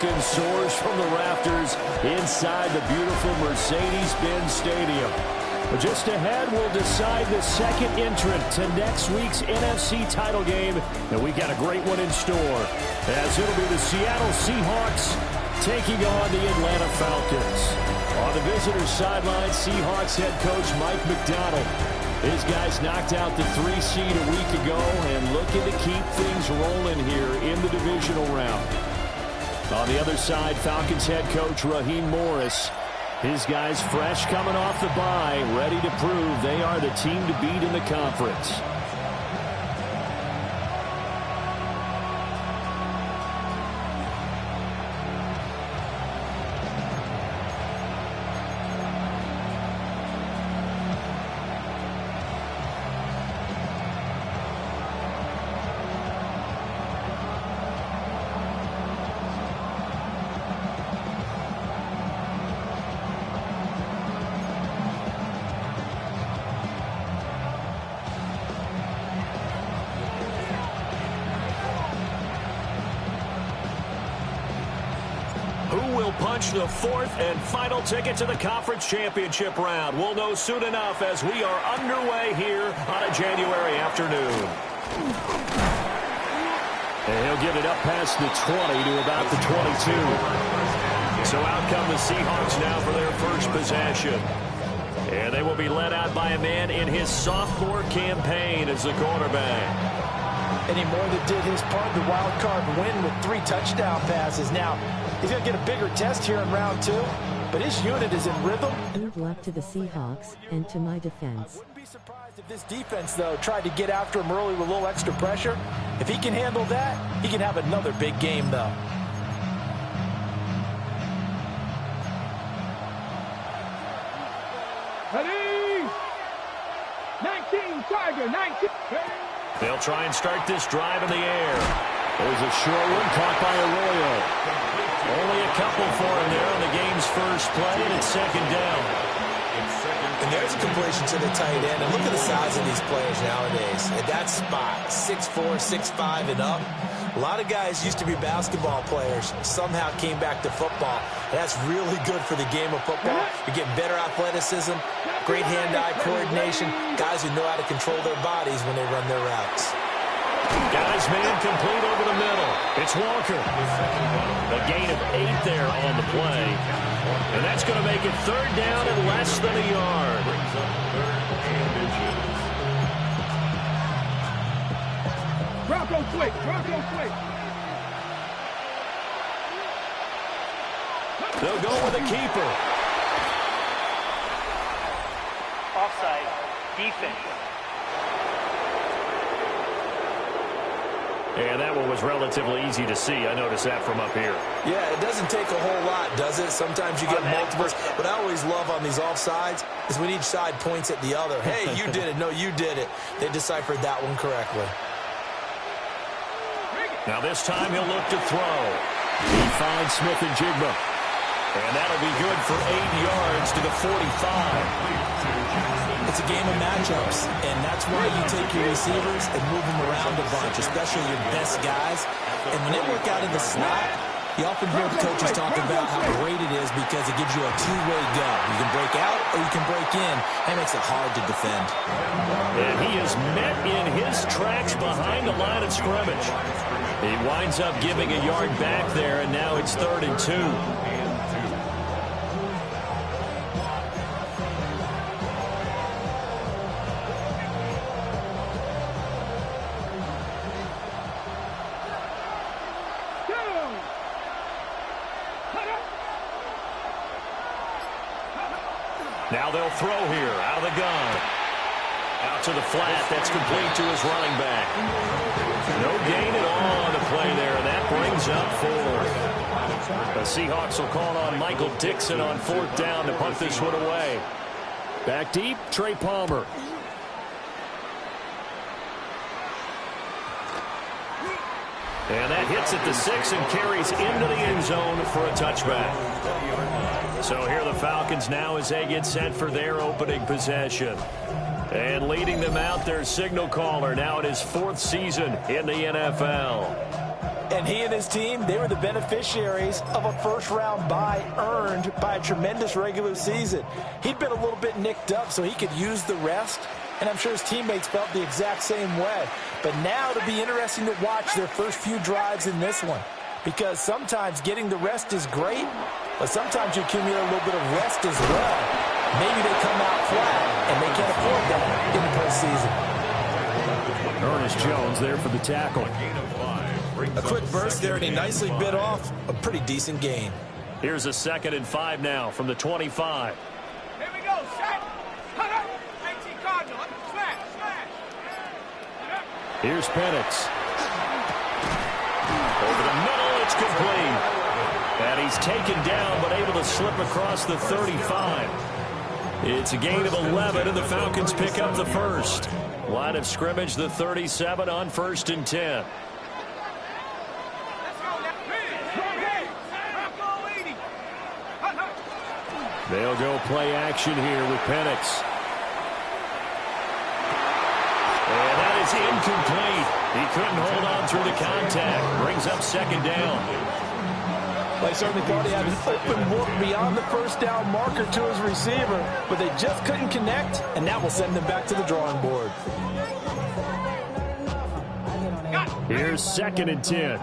Soars from the rafters inside the beautiful Mercedes-Benz Stadium. Just ahead, we'll decide the second entrant to next week's NFC title game, and we got a great one in store, as it'll be the Seattle Seahawks taking on the Atlanta Falcons. On the visitor's sideline, Seahawks head coach Mike McDonald. His guys knocked out the 3 seed a week ago and looking to keep things rolling here in the divisional round. On the other side, Falcons head coach Raheem Morris. His guys fresh coming off the bye, ready to prove they are the team to beat in the conference. Punch the fourth and final ticket to the conference championship round. We'll know soon enough as we are underway here on a January afternoon. And he'll give it up past the 20 to about the 22. So out come the Seahawks now for their first possession. And they will be led out by a man in his sophomore campaign as the quarterback. And he more than did his part, the wild card win with 3 touchdown passes. Now, he's going to get a bigger test here in round 2, but his unit is in rhythm. Good luck to the Seahawks and to my defense. I wouldn't be surprised if this defense, though, tried to get after him early with a little extra pressure. If he can handle that, he can have another big game, though. Ready? 19, Tiger, 19. They'll try and start this drive in the air. There's a short one caught by Arroyo. Only a couple for him there on the game's first play, and it's second down. And there's a completion to the tight end. And look at the size of these players nowadays. At that spot, 6'4", 6'5", and up. A lot of guys used to be basketball players, somehow came back to football. And that's really good for the game of football. You're getting better athleticism, great hand-eye coordination, guys who know how to control their bodies when they run their routes. Got his man complete over the middle. It's Walker. A gain of 8 there on the play. And that's going to make it third down and less than a yard. Bronco quick, Bronco quick. They'll go with a keeper. Offside, defense. And that one was relatively easy to see. I noticed that from up here. Yeah, it doesn't take a whole lot, does it? Sometimes you get multiples. What I always love on these offsides is when each side points at the other. Hey, you did it. No, you did it. They deciphered that one correctly. Now this time he'll look to throw. He finds Smith and Jigba. And that'll be good for 8 yards to the 45. It's a game of matchups, and that's why you take your receivers and move them around a bunch, especially your best guys. And when they work out in the slot, you often hear the coaches talk about how great it is because it gives you a two-way go. You can break out or you can break in. That makes it hard to defend. And he is met in his tracks behind the line of scrimmage. He winds up giving a yard back there, and now it's 3rd and 2. Now they'll throw here out of the gun. Out to the flat. That's complete to his running back. No gain at all on the play there, and that brings up 4. The Seahawks will call on Michael Dixon on 4th down to punt this one away. Back deep, Trey Palmer. And that hits at the 6 and carries into the end zone for a touchback. So here the Falcons now as they get set for their opening possession. And leading them out, their signal caller now in his 4th season in the NFL. And he and his team, they were the beneficiaries of a first-round bye earned by a tremendous regular season. He'd been a little bit nicked up, so he could use the rest. And I'm sure his teammates felt the exact same way. But now it'll be interesting to watch their first few drives in this one. Because sometimes getting the rest is great, but sometimes you accumulate a little bit of rest as well. Maybe they come out flat, and they can't afford that in the postseason. Ernest Jones there for the tackle. A quick burst there, and he nicely bit off a pretty decent gain. Here's a 2nd and 5 now from the 25. Here we go, set. Cut up. 18 Cardinal. Smash, smash. Here's Penix. Over the middle, it's complete. And he's taken down, but able to slip across the 35. It's a gain of 11, and the Falcons pick up the first. Line of scrimmage, the 37 on 1st and 10. They'll go play action here with Penix. And that is incomplete. He couldn't hold on through the contact. Brings up 2nd down. They certainly thought he had an open look beyond the first down marker to his receiver, but they just couldn't connect, and that will send them back to the drawing board. Here's 2nd and 10.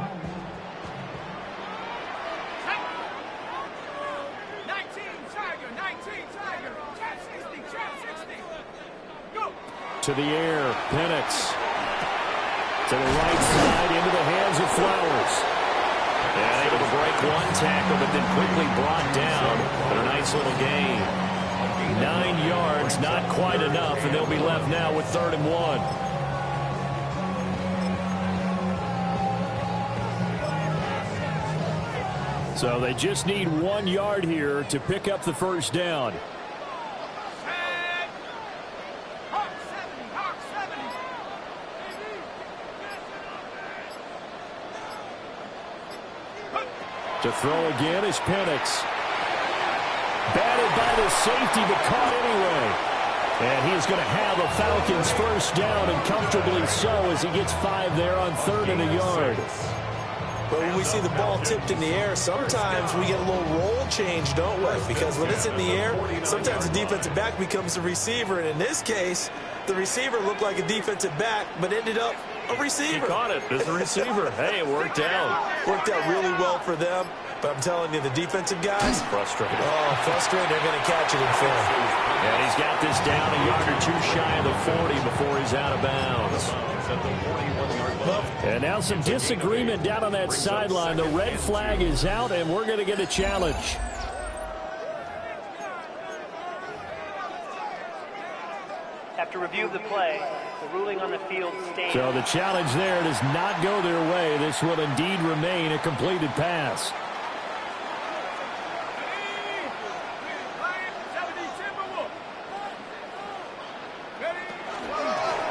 To the air, Penix. To the right side, into the hands of Flowers. And able to break one tackle, but then quickly brought down. But a nice little gain. 9 yards, not quite enough, and they'll be left now with 3rd and 1. So they just need 1 yard here to pick up the first down. To throw again is Penix. Batted by the safety, but caught anyway. And he is going to have a Falcons first down, and comfortably so, as he gets 5 there on 3rd and a yard. But when we see the ball tipped in the air, sometimes we get a little roll change, don't we? Because when it's in the air, sometimes the defensive back becomes the receiver. And in this case, the receiver looked like a defensive back, but ended up a receiver. He caught it as a receiver. Hey, it worked out. Worked out really well for them. But I'm telling you, the defensive guys, frustrated. Oh, frustrated. They're going to catch it in film. And he's got this down a yard or 2 shy of the 40 before he's out of bounds. And now some disagreement down on that sideline. The red flag is out, and we're going to get a challenge. After review of the play, the ruling on the field stands. So the challenge there does not go their way. This will indeed remain a completed pass.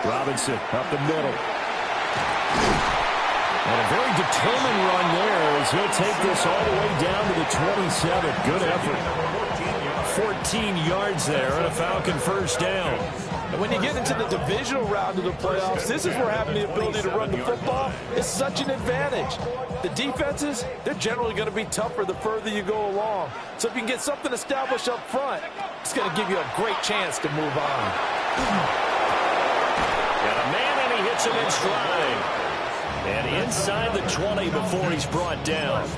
Robinson up the middle. And a very determined run there as he'll take this all the way down to the 27. Good effort. 14 yards there and a Falcon first down. And when you get into the divisional round of the playoffs, this is where having the ability to run the football is such an advantage. The defenses, they're generally going to be tougher the further you go along. So if you can get something established up front, it's going to give you a great chance to move on. Got a man, and he hits him in stride. And inside the 20 before he's brought down.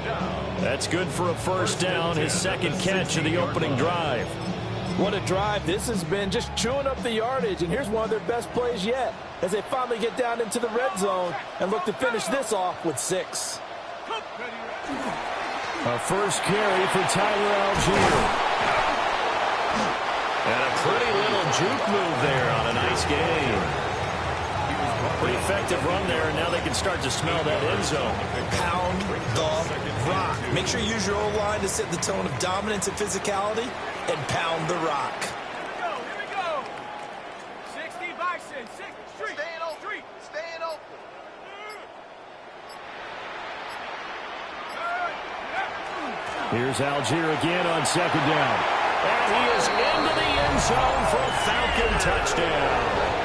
That's good for a first down, his 2nd catch of the opening drive. What a drive this has been, just chewing up the yardage. And here's one of their best plays yet as they finally get down into the red zone and look to finish this off with 6. A first carry for Tyler Algier. And a pretty little juke move there on a nice game. Pretty effective run there, and now they can start to smell that end zone. Pound the rock. Make sure you use your O-line to set the tone of dominance and physicality, and pound the rock. Here we go. 60 Bison, 6th Street. Staying open. Staying open. Here's Algier again on 2nd down. And he is into the end zone for a Falcon touchdown.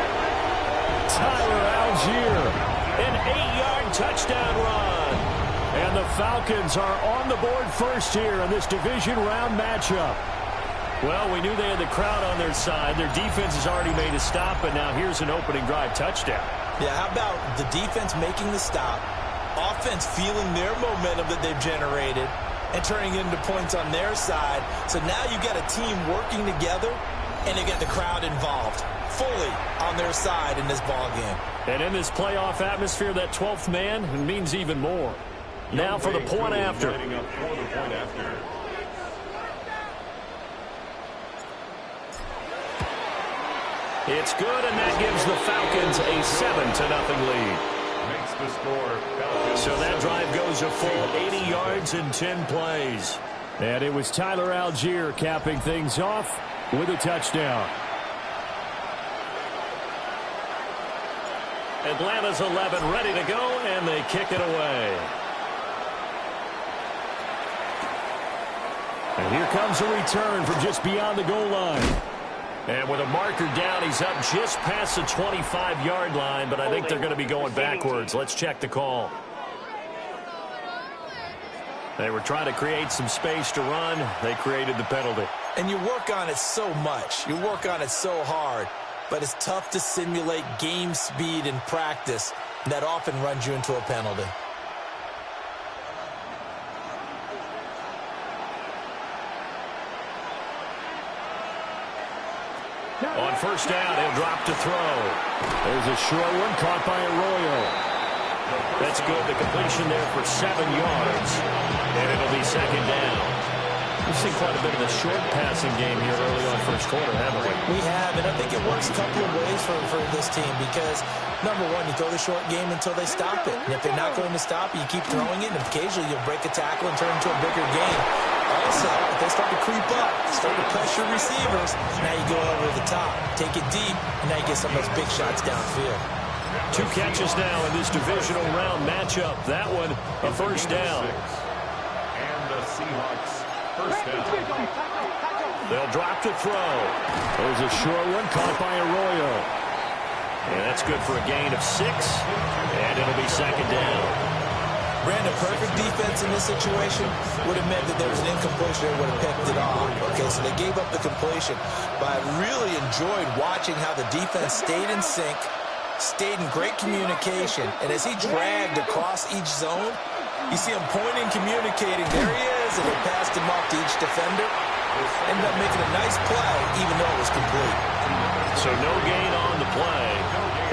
Tyler Algier, an 8-yard touchdown run. And the Falcons are on the board first here in this division round matchup. Well, we knew they had the crowd on their side. Their defense has already made a stop, but now here's an opening drive touchdown. Yeah, how about the defense making the stop, offense feeling their momentum that they've generated, and turning it into points on their side. So now you've got a team working together, and they get the crowd involved fully on their side in this ball game. And in this playoff atmosphere, that 12th man means even more. Now for the point after. It's good, and that gives the Falcons a 7-0 lead. Makes the score. Falcons. So that drive goes a full 80 yards in 10 plays. And it was Tyler Algier capping things off with a touchdown. Atlanta's 11 ready to go, and they kick it away. And here comes a return from just beyond the goal line. And with a marker down, he's up just past the 25-yard line, but I think they're going to be going backwards. Let's check the call. They were trying to create some space to run. They created the penalty. And you work on it so much. You work on it so hard. But it's tough to simulate game speed in practice. That often runs you into a penalty. On first down, he'll drop to throw. There's a short one caught by Arroyo. That's good. The completion there for 7 yards. And it'll be second down. We've seen quite a bit of the short passing game here early on first quarter, haven't we? We have, and I think it works a couple of ways for this team because, number one, you throw the short game until they stop it. And if they're not going to stop it, you keep throwing it, and occasionally you'll break a tackle and turn it into a bigger game. Also, if they start to creep up, start to pressure receivers, now you go over the top, take it deep, and now you get some of those big shots downfield. 2 catches now in this divisional round matchup. That one, a first down. And the Seahawks, first down. They'll drop to throw. There's a short one caught by Arroyo. And that's good for a gain of 6. And it'll be second down. Brandon, perfect defense in this situation would have meant that there was an incompletion that would have picked it off. Okay, so they gave up the completion. But I really enjoyed watching how the defense stayed in sync, stayed in great communication, and as he dragged across each zone, you see him pointing, communicating. There he is, and they passed him off to each defender. Ended up making a nice play, even though it was complete. So no gain on the play,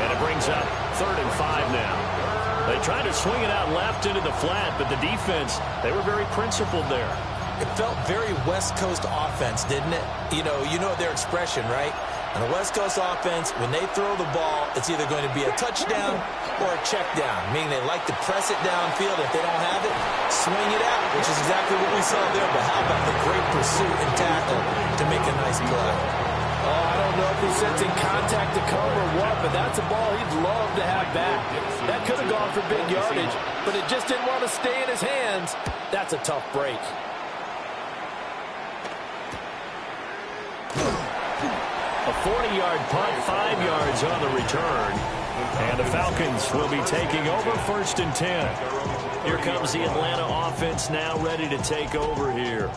and it brings up 3rd and 5 now. They tried to swing it out left into the flat, but the defense, they were very principled there. It felt very West Coast offense, didn't it? You know their expression, right? On the West Coast offense, when they throw the ball, it's either going to be a touchdown or a check down, meaning they like to press it downfield. If they don't have it, swing it out, which is exactly what we saw there. But how about the great pursuit and tackle to make a nice play? Oh, I don't know if he's sensing contact to come or what, but that's a ball he'd love to have back. That could have gone for big yardage, but it just didn't want to stay in his hands. That's a tough break. A 40-yard punt, 5 yards on the return. And the Falcons will be taking over 1st and 10. Here comes the Atlanta offense now ready to take over here.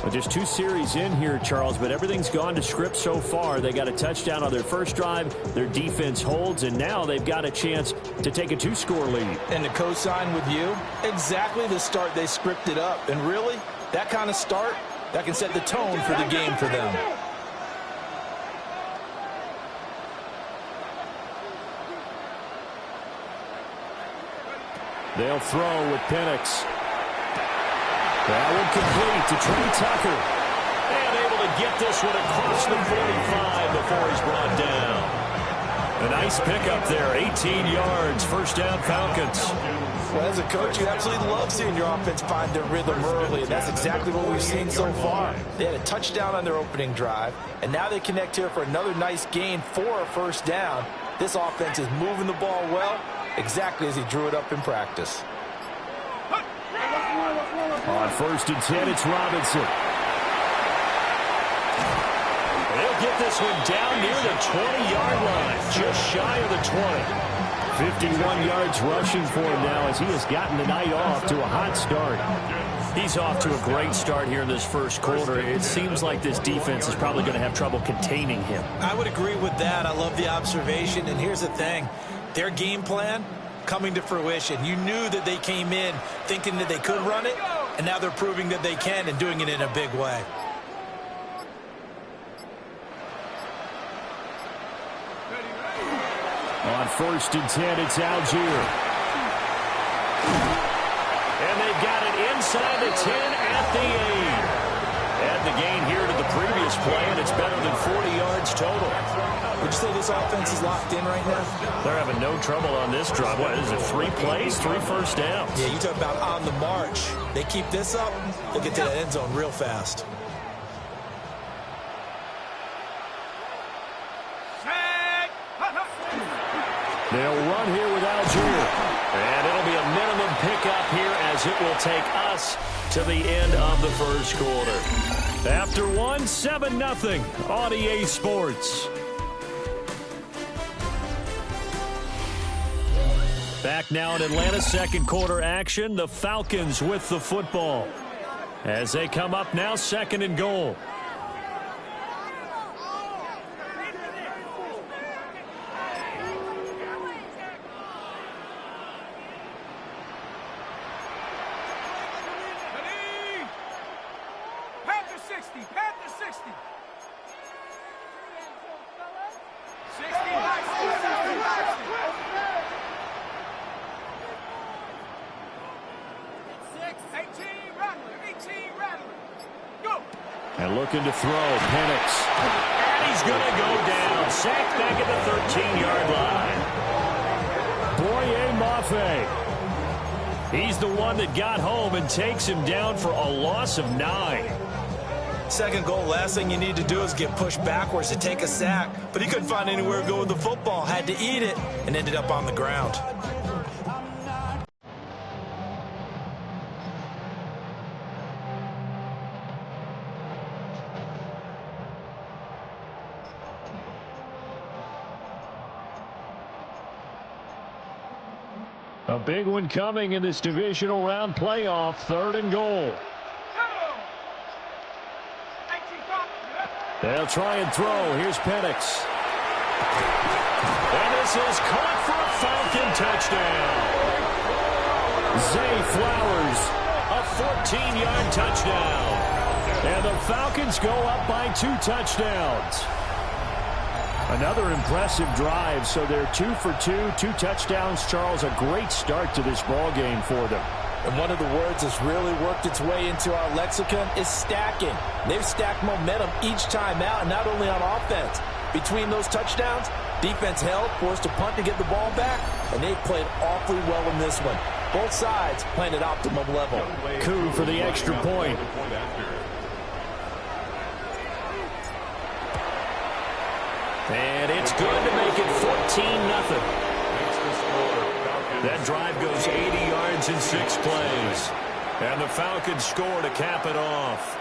Well, just 2 series in here, Charles, but everything's gone to script so far. They got a touchdown on their first drive. Their defense holds, and now they've got a chance to take a 2-score lead. And to co-sign with you, exactly the start they scripted up. And really, that kind of start, that can set the tone for the game for them. They'll throw with Penix. That one complete to Trey Tucker. And able to get this one across the 45 before he's brought down. A nice pickup there, 18 yards, first down Falcons. Well, as a coach, you absolutely love seeing your offense find their rhythm early, and that's exactly what we've seen so far. They had a touchdown on their opening drive, and now they connect here for another nice gain for a first down. This offense is moving the ball well, exactly as he drew it up in practice. On 1st and 10, it's Robinson. They'll get this one down near the 20-yard line, just shy of the 20. 51 yards rushing for him now as he has gotten the night off to a hot start. He's off to a great start here in this first quarter. It seems like this defense is probably going to have trouble containing him. I would agree with that. I love the observation. And here's the thing. Their game plan coming to fruition. You knew that they came in thinking that they could run it, and now they're proving that they can and doing it in a big way. On 1st and 10, it's Algier. And they've got it inside the 10 at the 8. Add the gain here to the previous play, and it's better than 40 yards total. Would you say this offense is locked in right now? They're having no trouble on this drive. What is it, 3 plays, 3 first downs? Yeah, you talk about on the march. They keep this up, they'll get to the end zone real fast. They'll run here with Algier. And it'll be a minimum pickup here as it will take us to the end of the first quarter. After 1, 7-0 on EA Sports. Back now in Atlanta, second quarter action. The Falcons with the football. As they come up now, 2nd and goal. And looking to throw, Penix. And he's going to go down. Sacked back at the 13-yard line. Boye Mafe. He's the one that got home and takes him down for a loss of 9. Second goal, last thing you need to do is get pushed backwards to take a sack. But he couldn't find anywhere to go with the football. Had to eat it and ended up on the ground. A big one coming in this divisional round playoff. 3rd and goal. They'll try and throw. Here's Penix. And this is caught for a Falcon touchdown. Zay Flowers, a 14-yard touchdown. And the Falcons go up by 2 touchdowns. Another impressive drive, so they're 2 for 2, 2 touchdowns. Charles, a great start to this ball game for them. And one of the words that's really worked its way into our lexicon is stacking. They've stacked momentum each time out, and not only on offense. Between those touchdowns, defense held, forced to punt to get the ball back, and they've played awfully well in this one. Both sides playing at optimum level. Coup for the extra point. And it's good to make it 14-0. That drive goes 80 yards in 6 plays. And the Falcons score to cap it off.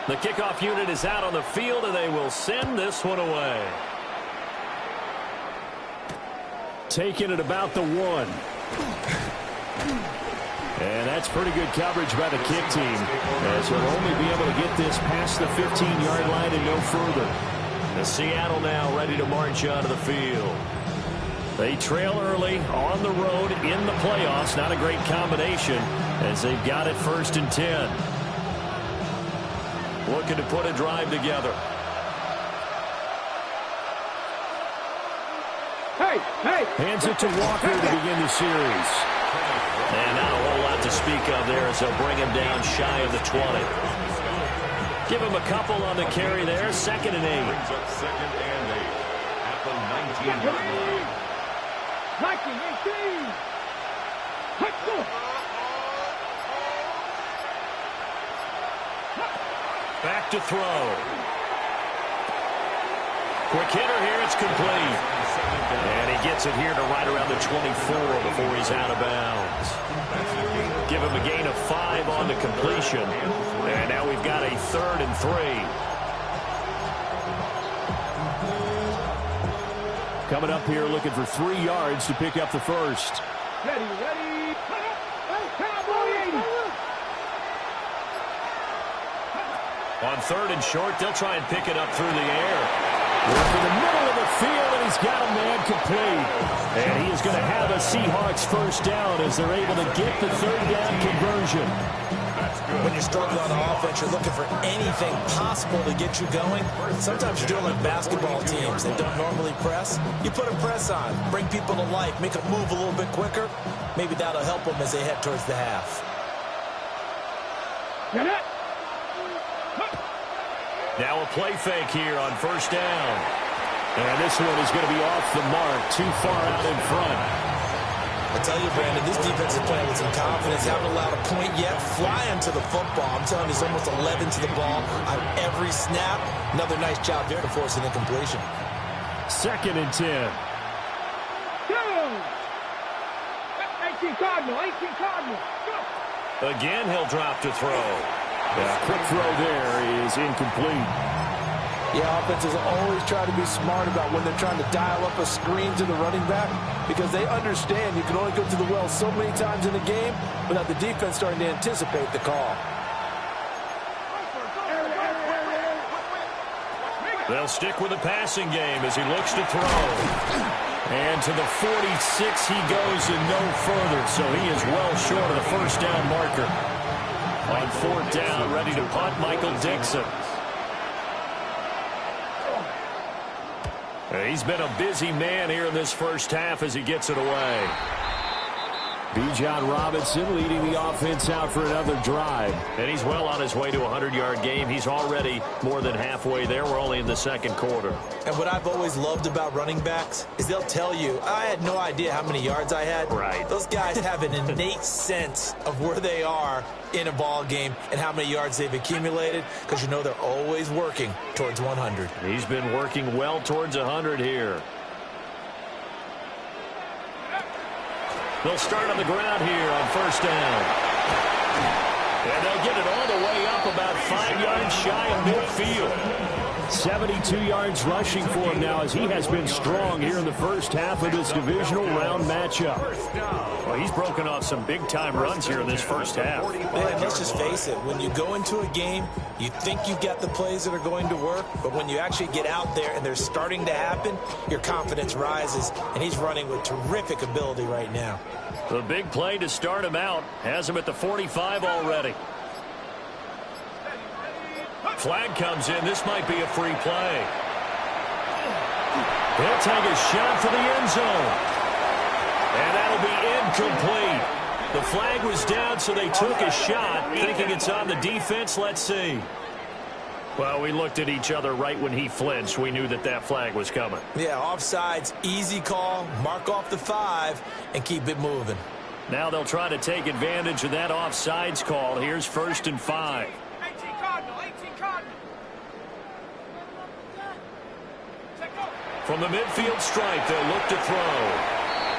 The kickoff unit is out on the field, and they will send this one away. Taking it about the 1. And that's pretty good coverage by the kick team, as he'll only be able to get this past the 15-yard line and no further. The Seattle now ready to march onto the field. They trail early on the road in the playoffs. Not a great combination as they've got it 1st and 10. Looking to put a drive together. Hands it to Walker to begin the series. And not a whole lot to speak of there as they'll bring him down shy of the 20. Give him a couple on the carry there. 2nd and 8. Brings up 2nd and 8 at the 19-yard line. Back to throw. Quick hitter here. It's complete. And he gets it here to right around the 24 before he's out of bounds. Give him a gain of 5 on the completion. And now we've got a 3rd and 3. Coming up here looking for 3 yards to pick up the first. Ready. Cowboy 80. On 3rd and short, they'll try and pick it up through the air. Working the middle of the field, and he's got a man complete. And he is going to have a Seahawks first down as they're able to get the 3rd down conversion. When you're struggling on offense, you're looking for anything possible to get you going. Sometimes you're doing like basketball teams that don't normally press. You put a press on, bring people to life, make them move a little bit quicker. Maybe that'll help them as they head towards the half. Now a play fake here on 1st down. And this one is going to be off the mark, too far out in front. I tell you, Brandon, this defense is playing with some confidence. Haven't allowed a point yet. Flying to the football. I'm telling you, it's almost 11 to the ball on every snap. Another nice job there to force an incompletion. 2nd and 10. 18 Cardinal. Go. Again, he'll drop to throw. Quick throw there is incomplete. Yeah, offenses always try to be smart about when they're trying to dial up a screen to the running back because they understand you can only go to the well so many times in a game without the defense starting to anticipate the call. They'll stick with the passing game as he looks to throw. And to the 46 he goes and no further, so he is well short of the 1st down marker. On 4th down, ready to punt, Michael Dixon. He's been a busy man here in this first half as he gets it away. Bijan Robinson leading the offense out for another drive. And he's well on his way to a 100-yard game. He's already more than halfway there. We're only in the 2nd quarter. And what I've always loved about running backs is they'll tell you, I had no idea how many yards I had. Right. Those guys have an innate sense of where they are in a ball game and how many yards they've accumulated because you know they're always working towards 100. He's been working well towards 100 here. They'll start on the ground here on 1st down. And they'll get it all the way up about 5 yards shy of midfield. 72 yards rushing for him now as he has been strong here in the first half of this divisional round matchup. Well, he's broken off some big-time runs here in this first half. Man, let's just face it. When you go into a game, you think you've got the plays that are going to work, but when you actually get out there and they're starting to happen, your confidence rises, and he's running with terrific ability right now. The big play to start him out has him at the 45 already. Flag comes in. This might be a free play. He'll take a shot for the end zone. And that'll be incomplete. The flag was down, so they took a shot, thinking it's on the defense. Let's see. Well, we looked at each other right when he flinched. We knew that that flag was coming. Yeah, offsides, easy call. Mark off the 5 and keep it moving. Now they'll try to take advantage of that offsides call. Here's 1st and 5. 18 Cardinal. From the midfield stripe, they'll look to throw.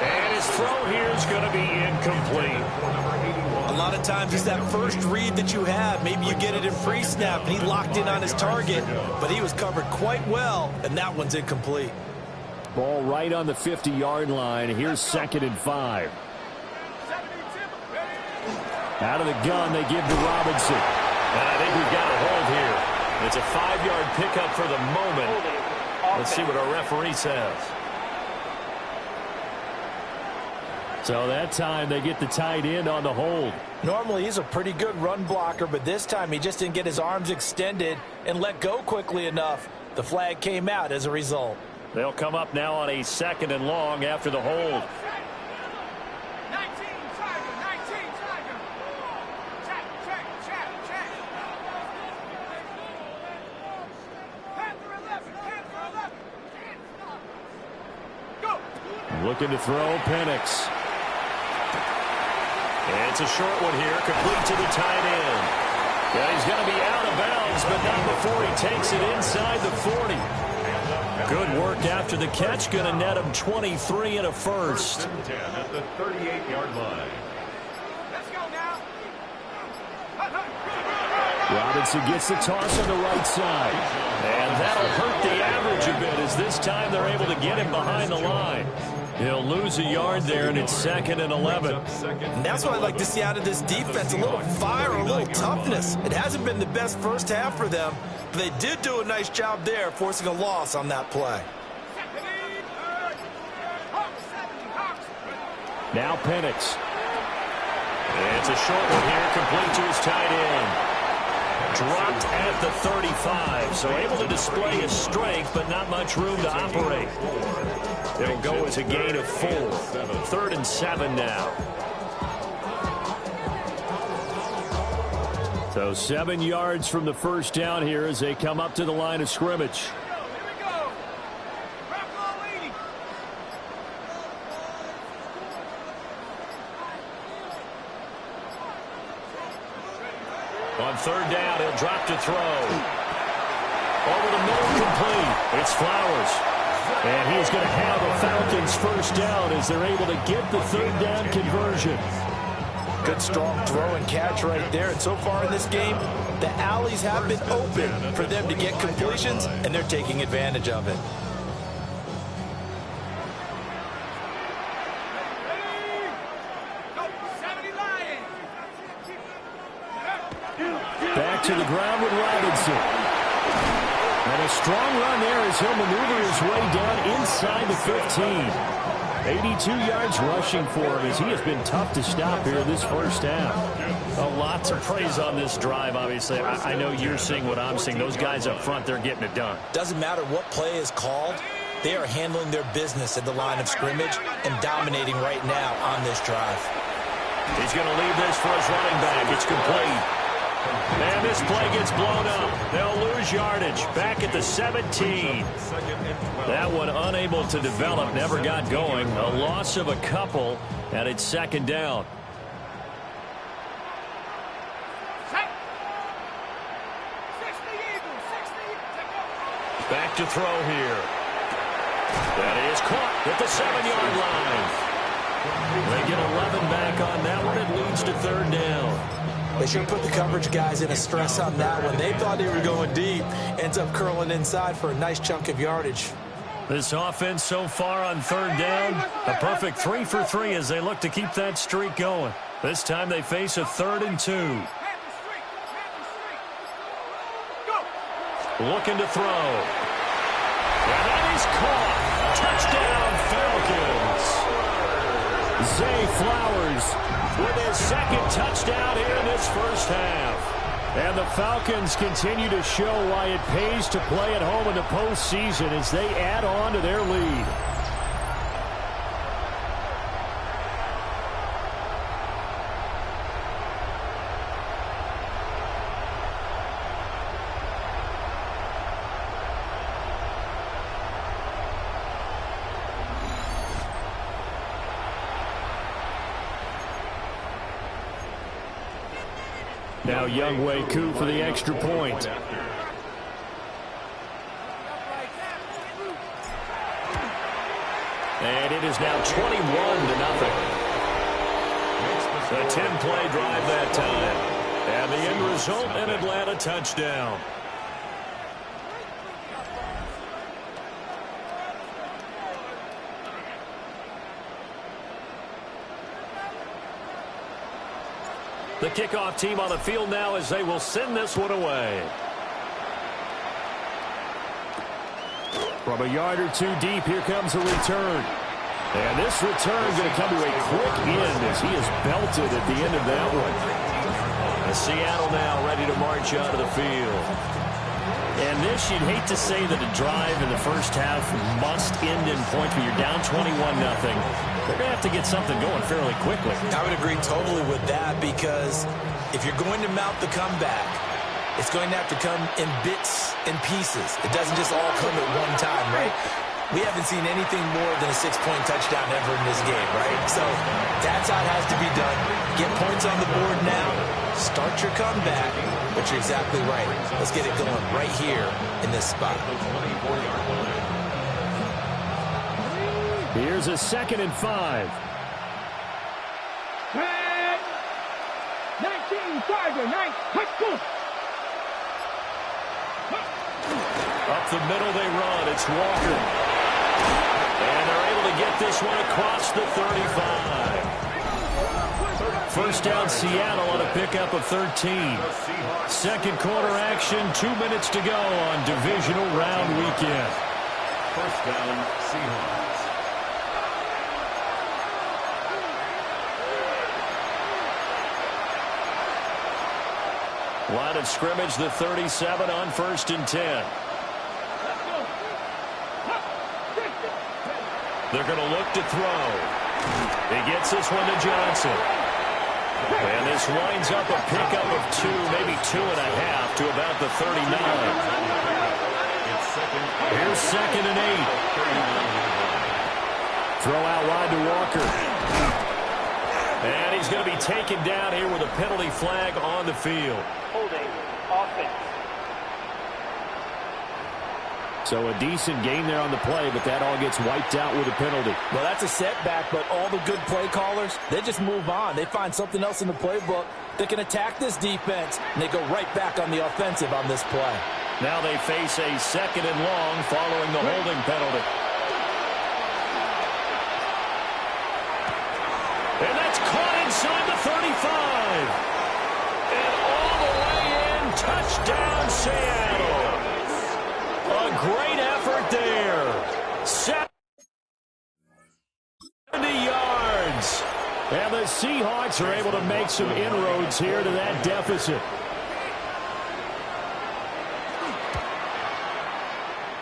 And his throw here is going to be incomplete. A lot of times it's that first read that you have. Maybe you get it in pre-snap, and he locked in on his target, but he was covered quite well, and that one's incomplete. Ball right on the 50-yard line. Here's 2nd and 5. Out of the gun, they give to Robinson. And I think we've got a hold here. It's a 5-yard pickup for the moment. Let's see what our referee says. So that time they get the tight end on the hold. Normally he's a pretty good run blocker, but this time he just didn't get his arms extended and let go quickly enough. The flag came out as a result. They'll come up now on a 2nd and long after the hold. 19 Tiger. Check. Panther 11. Go. Looking to throw, Penix. And it's a short one here, complete to the tight end. Yeah, he's going to be out of bounds, but not before he takes it inside the 40. Good work after the catch, going to net him 23 and a first. 1st and 10 at the 38-yard line. Let's go now. Robinson gets the toss on the right side. And that'll hurt the average a bit as this time they're able to get him behind the line. He'll lose a yard there, and it's 2nd and 11. And that's what I'd like to see out of this defense, a little fire, a little toughness. It hasn't been the best first half for them, but they did do a nice job there, forcing a loss on that play. Now Penix. It's a short one here, complete to his tight end. Dropped at the 35, so able to display his strength, but not much room to operate. It'll go as a gain of 4. 3rd and 7 now. So 7 yards from the first down here as they come up to the line of scrimmage. On 3rd down, he'll drop to throw. Over the middle, complete. It's Flowers. And he's going to have a Falcons first down as they're able to get the 3rd down conversion. Good strong throw and catch right there. And so far in this game, the alleys have been open for them to get completions, and they're taking advantage of it. Back to the ground with Robinson. And a strong run there as he'll maneuver his way down inside the 15. 82 yards rushing for him as he has been tough to stop here this first half. Lots of praise on this drive, obviously. I know you're seeing what I'm seeing. Those guys up front, they're getting it done. Doesn't matter what play is called. They are handling their business at the line of scrimmage and dominating right now on this drive. He's going to leave this for his running back. It's complete. And this play gets blown up. They'll lose yardage. Back at the 17. That one unable to develop, never got going. A loss of a couple, and it's 2nd down. Back to throw here. That is caught at the 7-yard line. They get 11 back on that one. It leads to 3rd down. They should put the coverage guys in a stress on that one. They thought they were going deep. Ends up curling inside for a nice chunk of yardage. This offense so far on 3rd down, a perfect 3 for 3 as they look to keep that streak going. This time they face a 3rd and 2. Looking to throw. And that is caught. Touchdown, Falcons. Zay Flowers with his 2nd touchdown here in this first half. And the Falcons continue to show why it pays to play at home in the postseason as they add on to their lead. Now Younghoe Koo for the extra point. And it is now 21-0. A 10-play drive that time. And the end result, an Atlanta touchdown. The kickoff team on the field now as they will send this one away. From a yard or two deep, here comes a return. And this return going to come to a quick end as he is belted at the end of that one. And Seattle now ready to march out of the field. And this, you'd hate to say that a drive in the first half must end in points, but you're down 21-0. They're going to have to get something going fairly quickly. I would agree totally with that because if you're going to mount the comeback, it's going to have to come in bits and pieces. It doesn't just all come at one time, right? We haven't seen anything more than a 6-point touchdown ever in this game, right? So that's how it has to be done. Get points on the board now. Start your comeback. But you're exactly right. Let's get it going right here in this spot. Here's a 2nd and 5. 19, Tiger, 9, let's go. Up the middle they run. It's Walker. And they're able to get this one across the 35. First down, Seattle on a pickup of 13. Second quarter action, 2 minutes to go on Divisional Round Weekend. First down, Seahawks. Line of scrimmage, the 37 on 1st and 10. They're going to look to throw. He gets this one to Johnson. And this winds up a pickup of 2, maybe 2.5 to about the 39. Here's 2nd and 8. Throw out wide to Walker. And he's going to be taken down here with a penalty flag on the field. Holding offense. So a decent game there on the play, but that all gets wiped out with a penalty. Well, that's a setback, but all the good play callers, they just move on. They find something else in the playbook that can attack this defense, and they go right back on the offensive on this play. Now they face a 2nd and long following the holding penalty. And that's caught inside the 35. And all the way in, touchdown Seattle. A great effort there. 70 yards. And the Seahawks are able to make some inroads here to that deficit.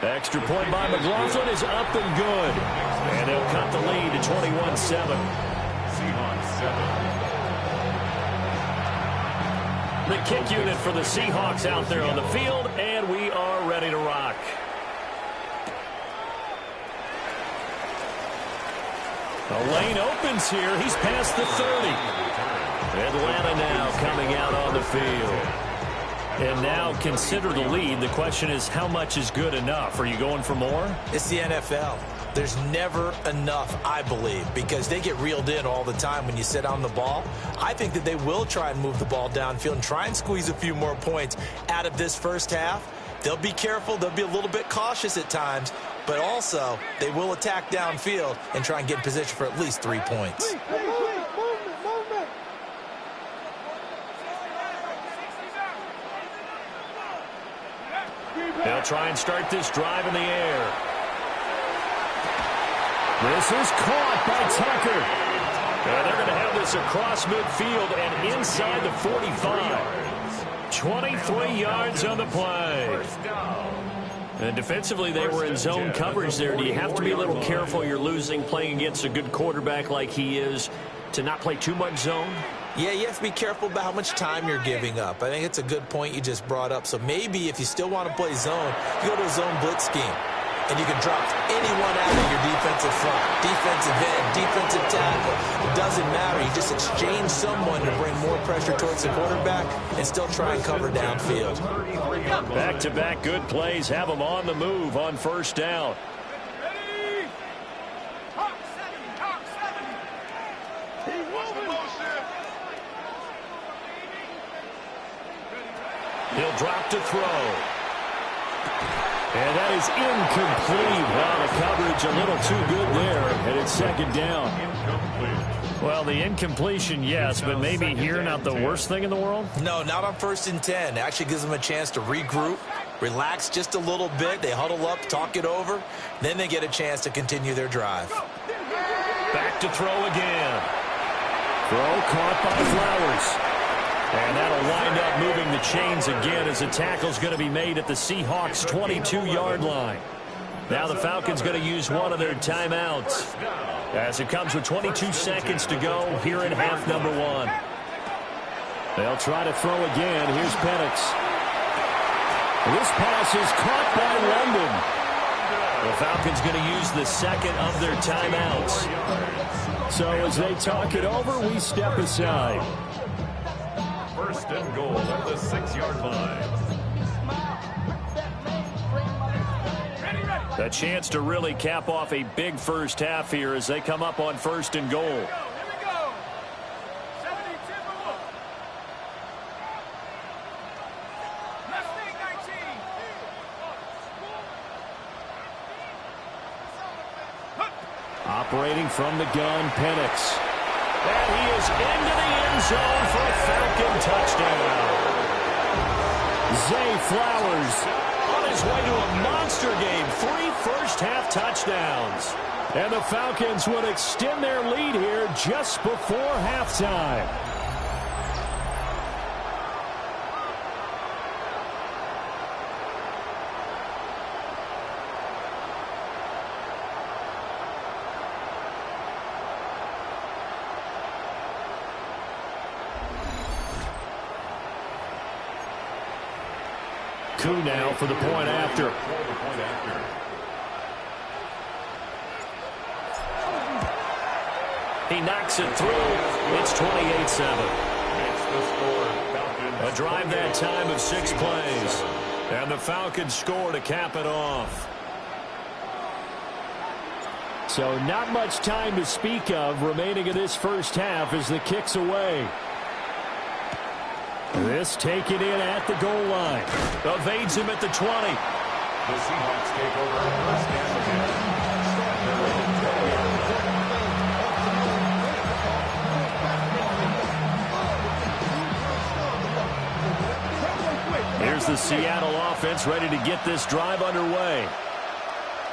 Extra point by McLaughlin is up and good. And they'll cut the lead to 21-7. Seahawks 7. The kick unit for the Seahawks out there on the field, and we are ready to rock. The lane opens here. He's past the 30. Atlanta now coming out on the field. And now consider the lead. The question is, how much is good enough? Are you going for more? It's the NFL. There's never enough, I believe, because they get reeled in all the time when you sit on the ball. I think that they will try and move the ball downfield and try and squeeze a few more points out of this first half. They'll be careful. They'll be a little bit cautious at times, but also they will attack downfield and try and get in position for at least 3 points. They'll try and start this drive in the air. This is caught by Tucker. And they're going to have this across midfield and inside the 45. 23 yards on the play. And defensively, they were in zone coverage there. Do you have to be a little careful? You're losing playing against a good quarterback like he is to not play too much zone? Yeah, you have to be careful about how much time you're giving up. I think it's a good point you just brought up. So maybe if you still want to play zone, you go to a zone blitz scheme. And you can drop anyone out of your defensive front, defensive end, defensive tackle. It doesn't matter. You just exchange someone to bring more pressure towards the quarterback and still try and cover downfield. Back-to-back good plays have them on the move on first down. Ready? Hawk 7. He's moving. He'll drop to throw. And that is incomplete. Wow, the coverage a little too good there. And it's 2nd down. Well, the incompletion, yes, but maybe here not the worst thing in the world? No, not on 1st and 10. It actually gives them a chance to regroup, relax just a little bit. They huddle up, talk it over. Then they get a chance to continue their drive. Back to throw again. Throw caught by Flowers. And that'll wind up moving the chains again as the tackle's going to be made at the Seahawks' 22-yard line. Now the Falcons going to use one of their timeouts as it comes with 22 seconds to go here in half number 1. They'll try to throw again. Here's Penix. This pass is caught by London. The Falcons going to use the second of their timeouts. So as they talk it over, we step aside. 1st and goal at the 6-yard line. A chance to really cap off a big first half here as they come up on 1st and goal. Here we go. 70 Timberwolves. Mustang 19. Operating from the gun, Penix. And he is into the end zone for a Falcon touchdown. Zay Flowers on his way to a monster game. 3 first-half touchdowns. And the Falcons would extend their lead here just before halftime. Koo now for the point after. He knocks it through. It's 28-7. A drive that time of 6 plays. And the Falcons score to cap it off. So not much time to speak of remaining in this first half as the kick's away. This taken in at the goal line. Evades him at the 20. The Seahawks take over first down again. Here's the Seattle offense ready to get this drive underway.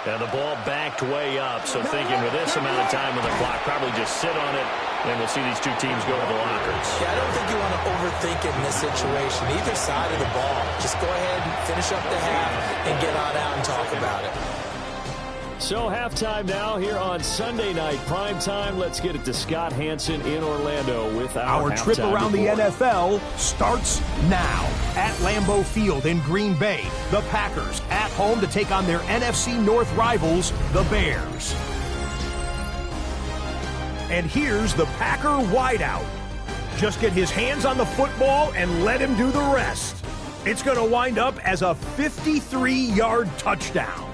And the ball backed way up, so thinking with this amount of time on the clock, probably just sit on it, and we'll see these two teams go to the lockers. Yeah, I don't think you want to overthink it in this situation. Either side of the ball. Just go ahead and finish up the half and get on out and talk about it. So halftime now here on Sunday night primetime. Let's get it to Scott Hanson in Orlando with our trip around report. the NFL starts now at Lambeau Field in Green Bay. The Packers at home to take on their NFC North rivals, the Bears. And here's the Packer wideout. Just get his hands on the football and let him do the rest. It's going to wind up as a 53-yard touchdown.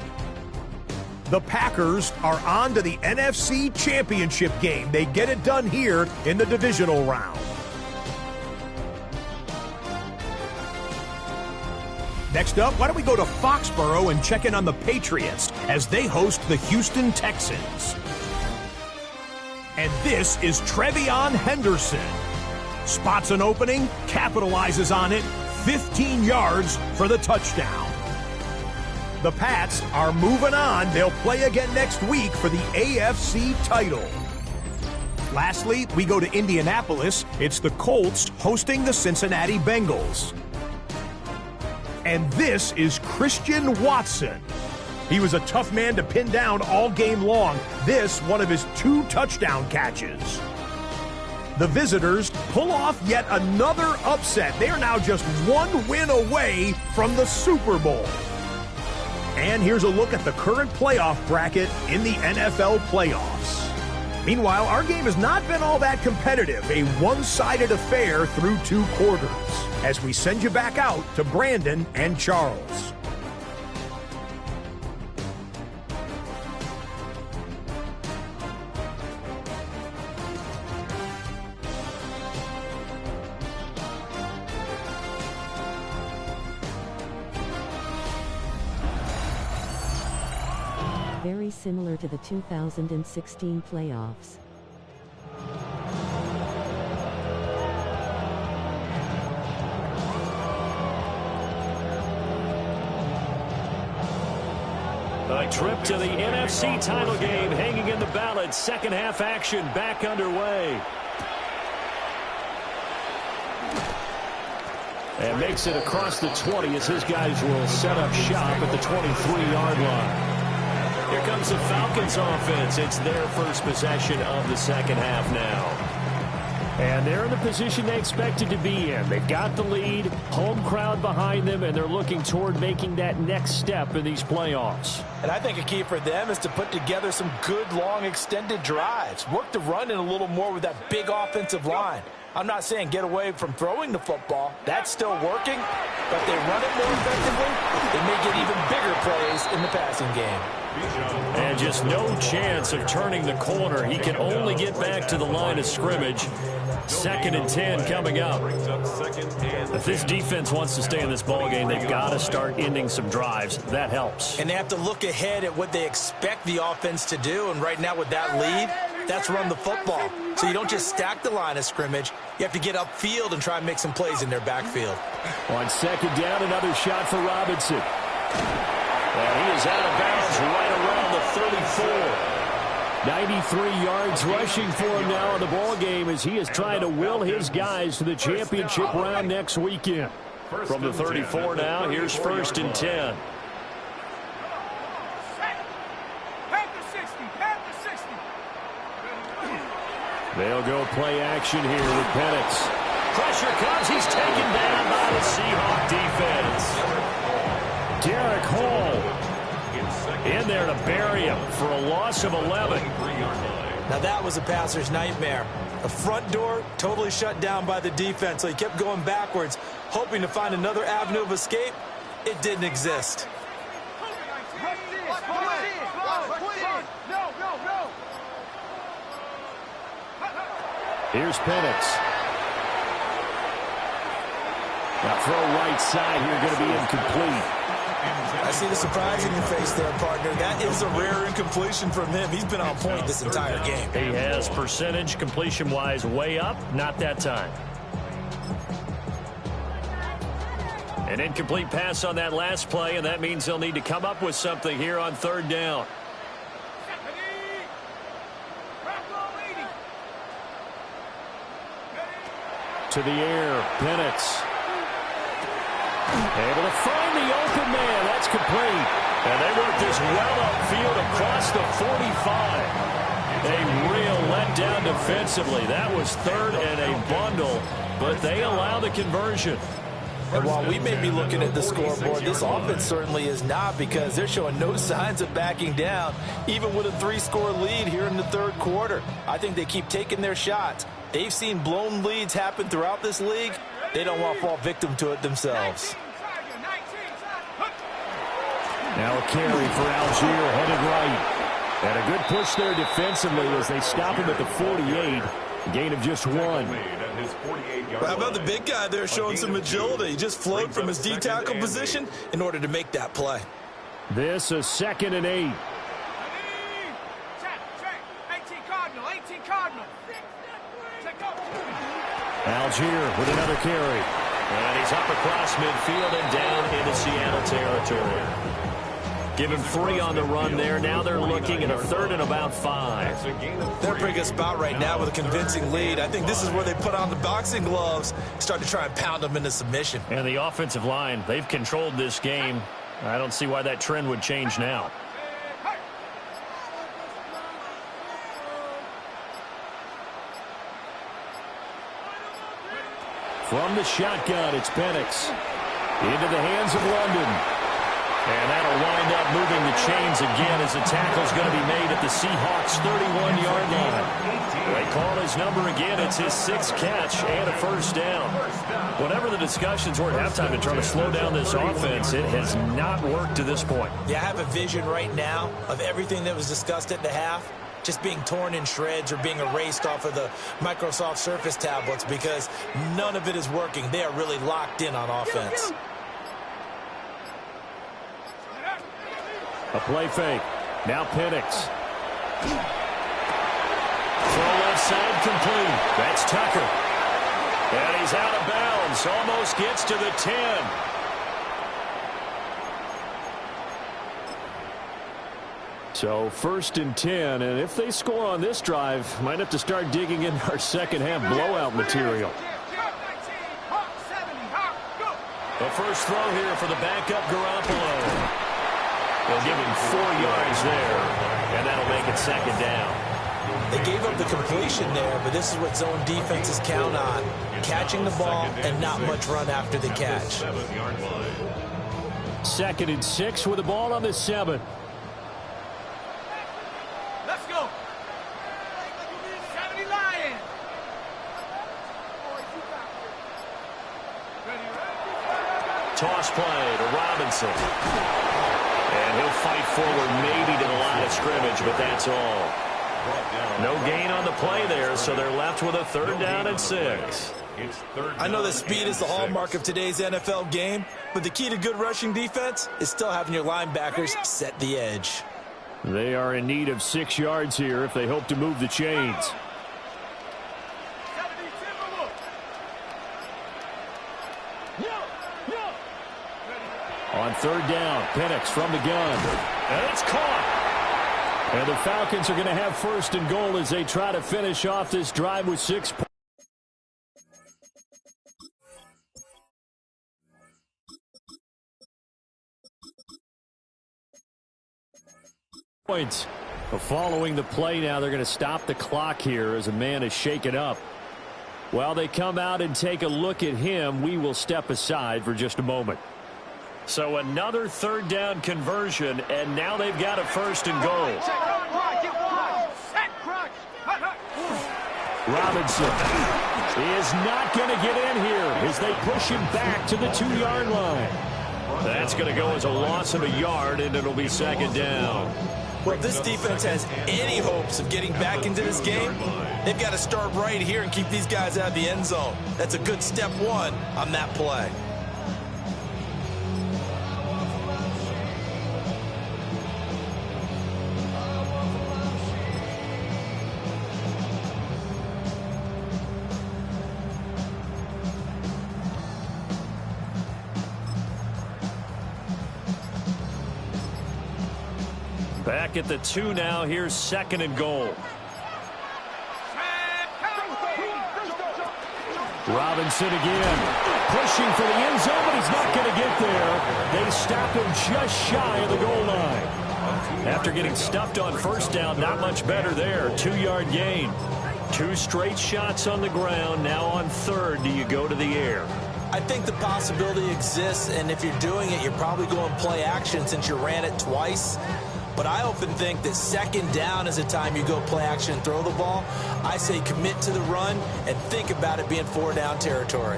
The Packers are on to the NFC Championship game. They get it done here in the divisional round. Next up, why don't we go to Foxborough and check in on the Patriots as they host the Houston Texans. And this is Trevion Henderson. Spots an opening, capitalizes on it, 15 yards for the touchdown. The Pats are moving on. They'll play again next week for the AFC title. Lastly, we go to Indianapolis. It's the Colts hosting the Cincinnati Bengals. And this is Christian Watson. He was a tough man to pin down all game long. This, one of his 2 touchdown catches. The visitors pull off yet another upset. They are now just 1 win away from the Super Bowl. And here's a look at the current playoff bracket in the NFL playoffs. Meanwhile, our game has not been all that competitive, a one-sided affair through 2 quarters. As we send you back out to Brandon and Charles. Very similar to the 2016 playoffs. A trip to the NFC title game hanging in the balance. Second half action back underway. And makes it across the 20 as his guys will set up shop at the 23-yard line. Here comes the Falcons offense. It's their first possession of the second half now. And they're in the position they expected to be in. They've got the lead, home crowd behind them, and they're looking toward making that next step in these playoffs. And I think a key for them is to put together some good, long, extended drives. Work the run in a little more with that big offensive line. I'm not saying get away from throwing the football. That's still working, but they run it more effectively. They may get even bigger plays in the passing game. And just no chance of turning the corner. He can only get back to the line of scrimmage. 2nd and 10 coming up. If this defense wants to stay in this ballgame, they've got to start ending some drives. That helps. And they have to look ahead at what they expect the offense to do. And right now with that lead, that's run the football. So you don't just stack the line of scrimmage. You have to get upfield and try and make some plays in their backfield. On 2nd down, another shot for Robinson. And he is out of bounds right around the 34. 93 yards rushing for him now in the ball game as he is trying to will his guys to the championship round next weekend. From the 34 now, here's 1st and 10. They'll go play action here with Penix. Pressure comes. He's taken down by the Seahawks defense. Derek Hall in there to bury him for a loss of 11. Now that was a passer's nightmare. The front door totally shut down by the defense, so he kept going backwards, hoping to find another avenue of escape. It didn't exist. Here's Penix. Now throw right side here, going to be incomplete. I see the surprise in your face there, partner. That is a rare incompletion from him. He's been on point this entire game. He has percentage completion-wise way up. Not that time. An incomplete pass on that last play, and that means they'll need to come up with something here on 3rd down. To the air, Penix. Able to find the open man. That's complete. And they work this well upfield across the 45. A real letdown defensively. That was 3rd and a bundle, but they allow the conversion. And while we may be looking at the scoreboard, this offense certainly is not, because they're showing no signs of backing down, even with a 3-score lead here in the 3rd quarter. I think they keep taking their shots. They've seen blown leads happen throughout this league. They don't want to fall victim to it themselves. Now a carry for Algier, headed right. And a good push there defensively as they stop him at the 48. Gain of just 1. Well, how about the big guy there showing some agility? He just flowed from his D-tackle position in order to make that play. This a 2nd and 8. 18 Cardinal, 18 Cardinal. Algier with another carry. And he's up across midfield and down into Seattle territory. Give him 3 on the run there. Now they're looking at a 3rd and about 5. They're in a pretty good spot right now with a convincing lead. I think this is where they put on the boxing gloves, start to try and pound them into submission. And the offensive line, they've controlled this game. I don't see why that trend would change now. From the shotgun, it's Penix. Into the hands of London. And that'll wind up moving the chains again as the tackle's going to be made at the Seahawks' 31-yard line. They call his number again. It's his 6th catch and a 1st down. Whatever the discussions were at halftime to try to slow down this offense, it has not worked to this point. Yeah, I have a vision right now of everything that was discussed at the half just being torn in shreds or being erased off of the Microsoft Surface tablets, because none of it is working. They are really locked in on offense. A play fake. Now Penix. Throw left side complete. That's Tucker. And he's out of bounds. Almost gets to the 10. So 1st and 10, and if they score on this drive, might have to start digging in our second-half blowout material. The first throw here for the backup Garoppolo. They'll give him 4 yards there, and that'll make it 2nd down. They gave up the completion there, but this is what zone defenses count on. Catching the ball and not much run after the catch. 2nd and 6 with the ball on the 7. Let's go. 70 Lions. Toss play to Robinson. And he'll fight forward maybe to the line of scrimmage, but that's all. No gain on the play there, so they're left with a 3rd down and 6. I know that speed is the hallmark of today's NFL game, but the key to good rushing defense is still having your linebackers set the edge. They are in need of 6 yards here if they hope to move the chains. On 3rd down, Penix from the gun. And it's caught. And the Falcons are going to have 1st and goal as they try to finish off this drive with 6 points. Following the play now, they're going to stop the clock here as a man is shaken up. While they come out and take a look at him, we will step aside for just a moment. So another 3rd down conversion, and now they've got a 1st and goal. Robinson is not going to get in here as they push him back to the 2-yard line. That's going to go as a loss of a yard, and it'll be 2nd down. Well, if this defense has any hopes of getting back into this game, they've got to start right here and keep these guys out of the end zone. That's a good step 1 on that play. Back at the 2 now. Here's 2nd and goal. Robinson again, pushing for the end zone, but he's not going to get there. They stop him just shy of the goal line. After getting stuffed on 1st down, not much better there. 2-yard gain. 2 straight shots on the ground. Now on 3rd, do you go to the air? I think the possibility exists, and if you're doing it, you're probably going play action since you ran it twice. But I often think that 2nd down is a time you go play action and throw the ball. I say commit to the run and think about it being 4-down territory.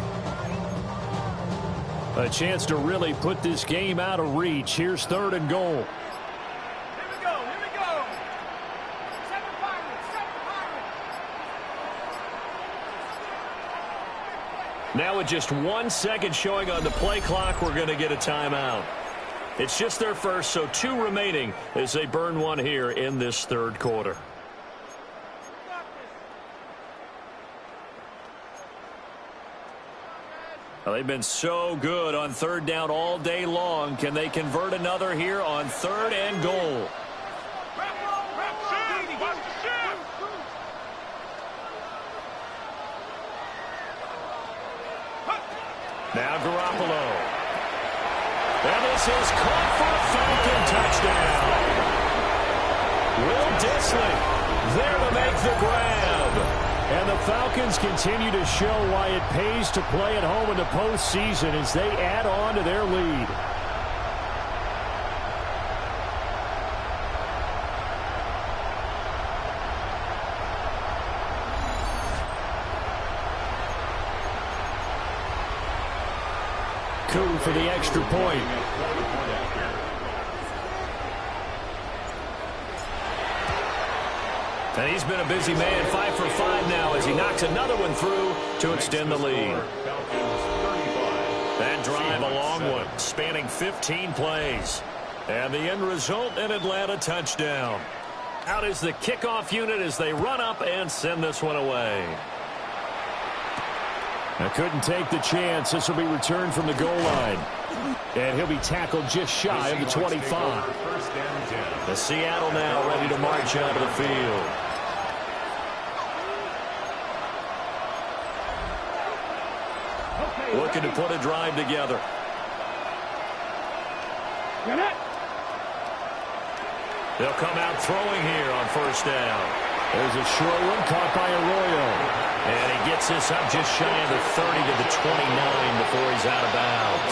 A chance to really put this game out of reach. Here's 3rd and goal. Here we go, here we go. 7 Pirates, 7 Pirates. Now with just 1 second showing on the play clock, we're going to get a timeout. It's just their first, so 2 remaining as they burn 1 here in this 3rd quarter. Well, they've been so good on 3rd down all day long. Can they convert another here on 3rd and goal? Now Garoppolo. And this is caught for a Falcon touchdown. Will Dissling there to make the grab. And the Falcons continue to show why it pays to play at home in the postseason as they add on to their lead. For the extra point. And he's been a busy man, 5 for 5 now as he knocks another one through to extend the lead. That drive, a long one, spanning 15 plays. And the end result, an Atlanta touchdown. Out is the kickoff unit as they run up and send this one away. I couldn't take the chance. This will be returned from the goal line. And he'll be tackled just shy of the 25. The Seattle now ready to march out of the field. Looking to put a drive together. They'll come out throwing here on 1st down. There's a short one caught by Arroyo. And he gets this up just shy of the 30 to the 29 before he's out of bounds.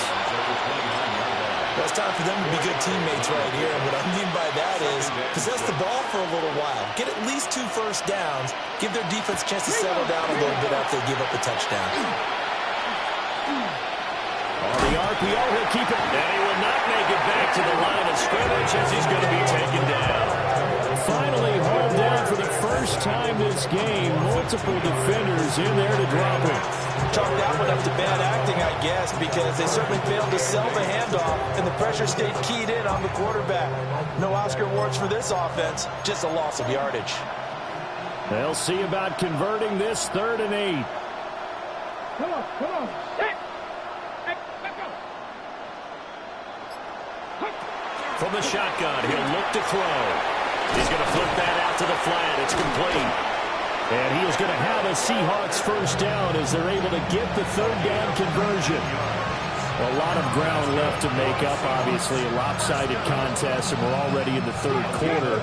Well, it's time for them to be good teammates right here. And what I mean by that is possess the ball for a little while. Get at least 2 first downs. Give their defense a chance to settle down a little bit after they give up a touchdown. On the RPO, he'll keep it. And he will not make it back to the line of scrimmage as he's going to be taken down. Finally hauled down for the first first time this game, multiple defenders in there to drop him. Chalk that one up to bad acting, I guess, because they certainly failed to sell the handoff, and the pressure stayed keyed in on the quarterback. No Oscar awards for this offense, just a loss of yardage. They'll see about converting this 3rd and 8. Come on. Hey, let's go. From the shotgun, he'll look to throw. He's going to flip that out to the flat. It's complete. And he is going to have a Seahawks first down as they're able to get the 3rd down conversion. A lot of ground left to make up, obviously. A lopsided contest, and we're already in the 3rd quarter.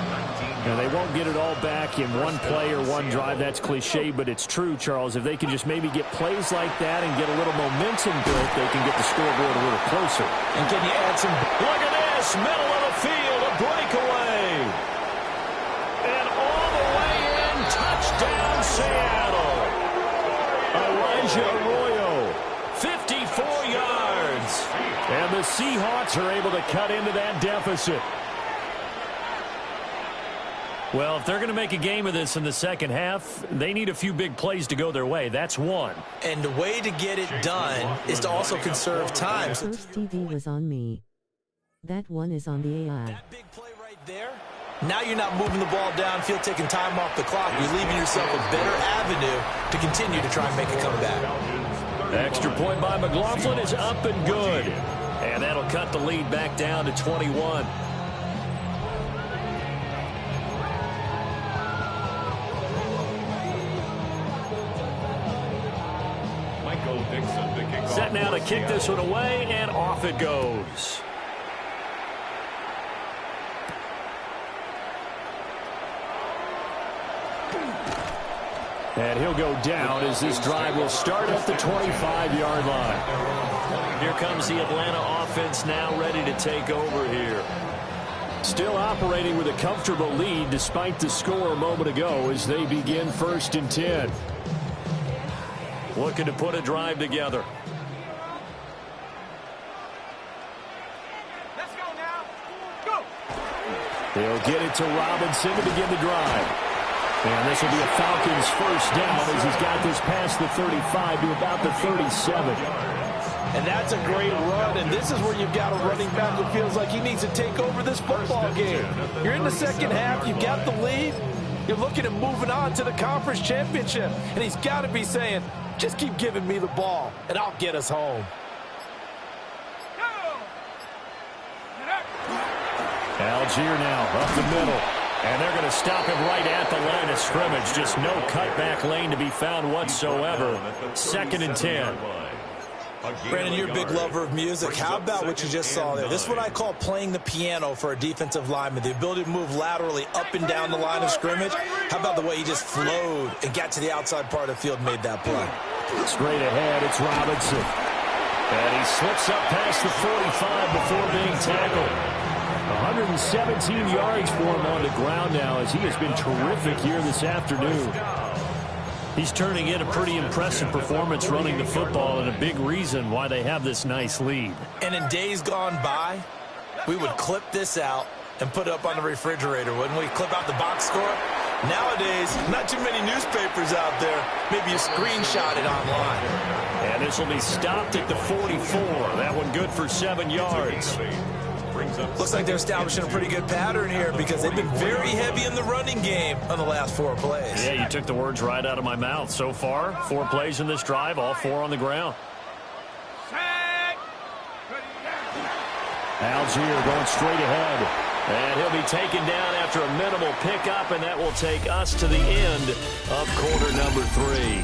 Now, they won't get it all back in one play or one drive. That's cliche, but it's true, Charles. If they can just maybe get plays like that and get a little momentum built, they can get the scoreboard a little closer. And can you add some... Look at this, middle of the field, a breakaway. And all the way in, touchdown Seattle. Elijah Arroyo, 54 yards. And the Seahawks are able to cut into that deficit. Well, if they're going to make a game of this in the second half, they need a few big plays to go their way. That's one. And the way to get it done is to also conserve time. First TV was on me. That one is on the AI. That big play right there. Now you're not moving the ball downfield, taking time off the clock. You're leaving yourself a better avenue to continue to try and make a comeback. Extra point by McLaughlin is up and good. And that'll cut the lead back down to 21. Set now to kick this one away, and off it goes. And he'll go down as this drive will start at the 25-yard line. Here comes the Atlanta offense now ready to take over here. Still operating with a comfortable lead despite the score a moment ago as they begin 1st and 10. Looking to put a drive together. Let's go now. Go. They'll get it to Robinson to begin the drive. And this will be a Falcons first down as he's got this past the 35 to about the 37. And that's a great run, and this is where you've got a running back who feels like he needs to take over this football game. You're in the second half, you've got the lead, you're looking at moving on to the conference championship, and he's got to be saying, just keep giving me the ball, and I'll get us home. Algier now up the middle. And they're going to stop him right at the line of scrimmage. Just no cutback lane to be found whatsoever. 2nd and 10. Brandon, you're a big lover of music. How about what you just saw there? This is what I call playing the piano for a defensive lineman. The ability to move laterally up and down the line of scrimmage. How about the way he just flowed and got to the outside part of the field and made that play? Straight ahead, it's Robinson. And he slips up past the 45 before being tackled. 117 yards for him on the ground now as he has been terrific here this afternoon. He's turning in a pretty impressive performance running the football, and a big reason why they have this nice lead. And in days gone by, we would clip this out and put it up on the refrigerator, wouldn't we? Clip out the box score. Nowadays, not too many newspapers out there. Maybe you screenshot it online. And this will be stopped at the 44. That one good for 7 yards. Looks like they're establishing a pretty good pattern here because they've been very heavy in the running game on the last 4 plays. Yeah, you took the words right out of my mouth. So far, 4 plays in this drive, all 4 on the ground. Algier going straight ahead. And he'll be taken down after a minimal pickup, and that will take us to the end of quarter number 3.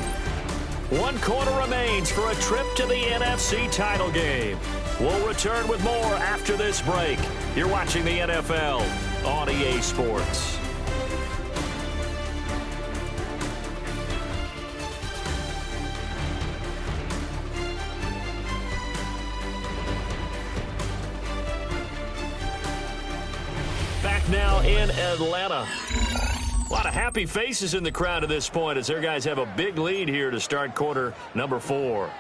1 quarter remains for a trip to the NFC title game. We'll return with more after this break. You're watching the NFL on EA Sports. Back now in Atlanta. A lot of happy faces in the crowd at this point as their guys have a big lead here to start quarter number 4.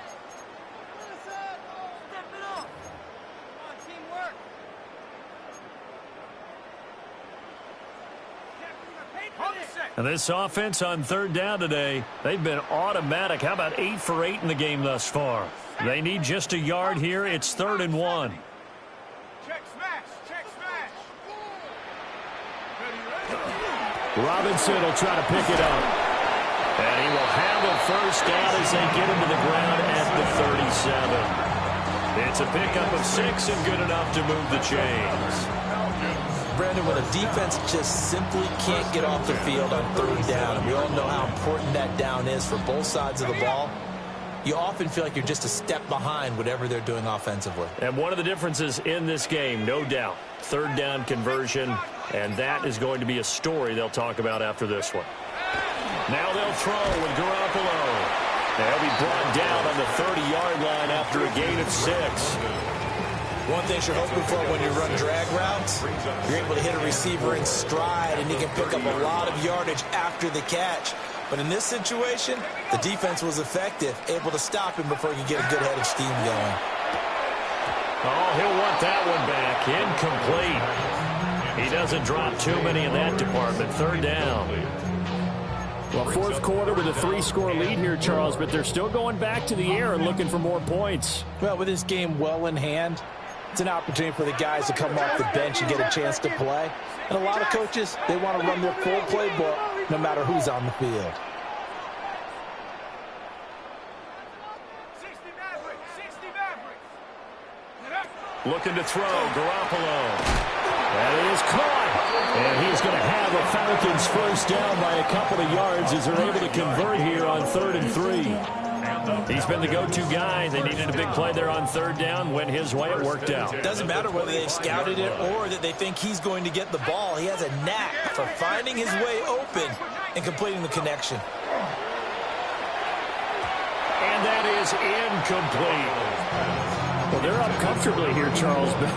And this offense on third down today, they've been automatic. How about 8 for 8 in the game thus far? They need just a yard here. It's 3rd and 1. Check smash. Check smash. Robinson will try to pick it up. And he will have a first down as they get him to the ground at the 37. It's a pickup of 6 and good enough to move the chains. Brandon, when a defense just simply can't get off the field on third down, and we all know how important that down is for both sides of the ball, you often feel like you're just a step behind whatever they're doing offensively. And one of the differences in this game, no doubt, third down conversion, and that is going to be a story they'll talk about after this one. Now they'll throw with Garoppolo. They'll be brought down on the 30-yard line after a gain of 6. One thing you're hoping for when you run drag routes, you're able to hit a receiver in stride, and he can pick up a lot of yardage after the catch. But in this situation, the defense was effective, able to stop him before he could get a good head of steam going. Oh, he'll want that one back. Incomplete. He doesn't drop too many in that department. Third down. Well, fourth quarter with a 3-score lead here, Charles, but they're still going back to the air and looking for more points. Well, with this game well in hand, it's an opportunity for the guys to come off the bench and get a chance to play. And a lot of coaches, they want to run their full playbook no matter who's on the field. 60 Mavericks. 60 Mavericks. Looking to throw, Garoppolo. That is caught. And he's going to have the Falcons first down by a couple of yards as they're able to convert here on 3rd and 3. He's been the go-to guy. They needed a big play there on third down. Went his way. It worked out. It doesn't matter whether they've scouted it or that they think he's going to get the ball. He has a knack for finding his way open and completing the connection. And that is incomplete. Well, they're up comfortably here, Charles, but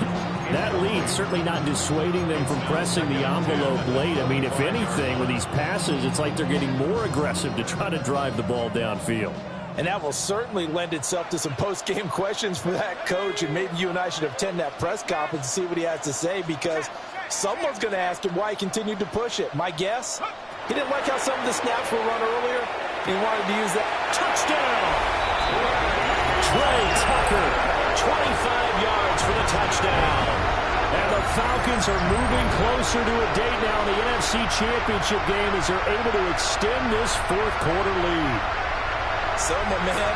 that lead certainly not dissuading them from pressing the envelope late. I mean, if anything, with these passes, it's like they're getting more aggressive to try to drive the ball downfield. And that will certainly lend itself to some post-game questions for that coach, and maybe you and I should attend that press conference and see what he has to say, because someone's going to ask him why he continued to push it. My guess, he didn't like how some of the snaps were run earlier. He wanted to use that. Touchdown! Trey Tucker, 25 yards for the touchdown. And the Falcons are moving closer to a date now in the NFC Championship game as they're able to extend this fourth quarter lead. So, my man,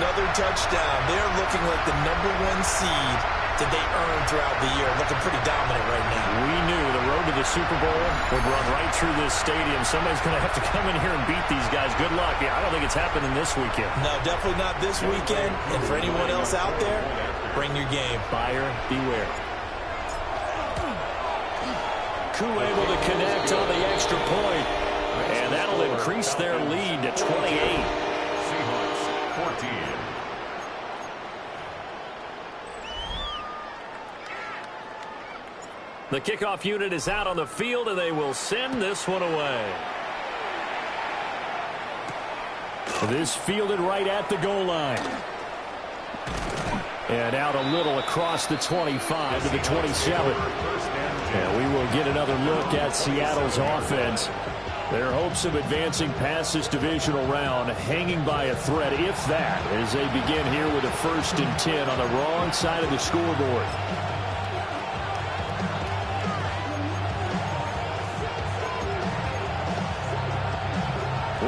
another touchdown. They're looking like the #1 seed that they earned throughout the year. Looking pretty dominant right now. We knew the road to the Super Bowl would run right through this stadium. Somebody's going to have to come in here and beat these guys. Good luck. Yeah, I don't think it's happening this weekend. No, definitely not this weekend. And for anyone else out there, bring your game. Buyer beware. Koo able to connect on the extra point. And that'll increase their lead to 28. Seahawks 14. The kickoff unit is out on the field, and they will send this one away. This fielded right at the goal line. And out a little across the 25 to the 27. And we will get another look at Seattle's offense. Their hopes of advancing past this divisional round hanging by a thread, if that, as they begin here with a 1st and 10 on the wrong side of the scoreboard.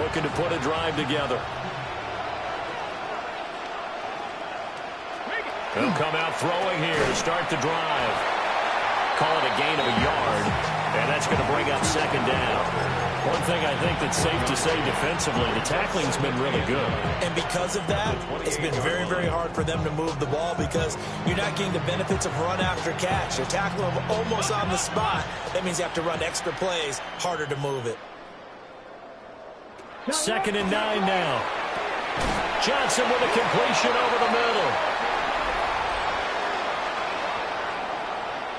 Looking to put a drive together. They'll come out throwing here to start the drive. Call it a gain of a yard, and that's going to bring up 2nd down. One thing I think that's safe to say defensively, the tackling's been really good. And because of that, it's been very, very hard for them to move the ball because you're not getting the benefits of run after catch. You're tackling them almost on the spot. That means you have to run extra plays, harder to move it. 2nd and 9 now. Johnson with a completion over the middle.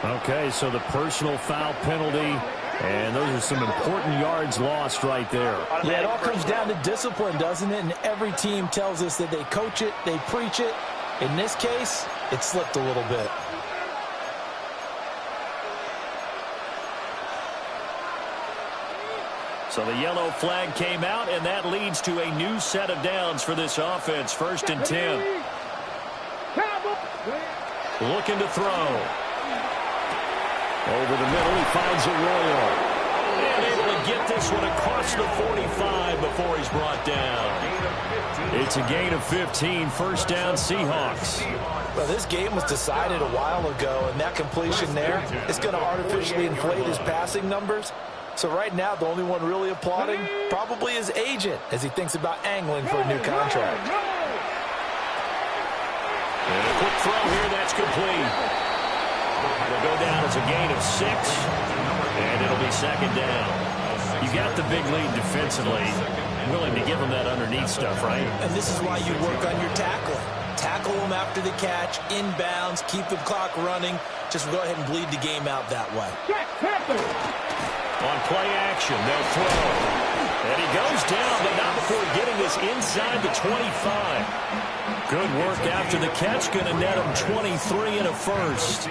Okay, so the personal foul penalty, and those are some important yards lost right there. Yeah, it all comes down to discipline, doesn't it? And every team tells us that they coach it, they preach it. In this case, it slipped a little bit. So the yellow flag came out, and that leads to a new set of downs for this offense. 1st and 10. Looking to throw. Over the middle, he finds Arroyo. And able to get this one across the 45 before he's brought down. It's a gain of 15, 1st down Seahawks. Well, this game was decided a while ago, and that completion there is going to artificially inflate his passing numbers. So right now, the only one really applauding probably his agent as he thinks about angling for a new contract. And a quick throw here, that's complete. It'll go down as a gain of 6, and it'll be 2nd down. You got the big lead defensively, willing to give him that underneath stuff, right? And this is why you work on your tackling. Tackle him after the catch, inbounds, keep the clock running. Just go ahead and bleed the game out that way. On play action, they'll throw. And he goes down, but not before getting this inside the 25. Good work after the catch, going to net him 23 and a first.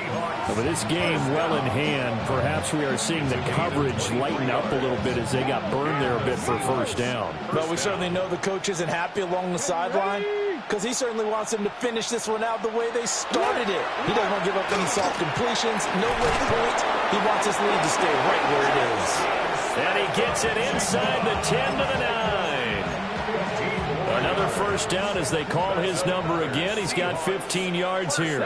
With this game well in hand, perhaps we are seeing the coverage lighten up a little bit as they got burned there a bit for 1st down. But we certainly know the coach isn't happy along the sideline because he certainly wants them to finish this one out the way they started it. He doesn't want to give up any soft completions, no late points. He wants his lead to stay right where it is. And he gets it inside the 10 to the 9. Another 1st down as they call his number again. He's got 15 yards here.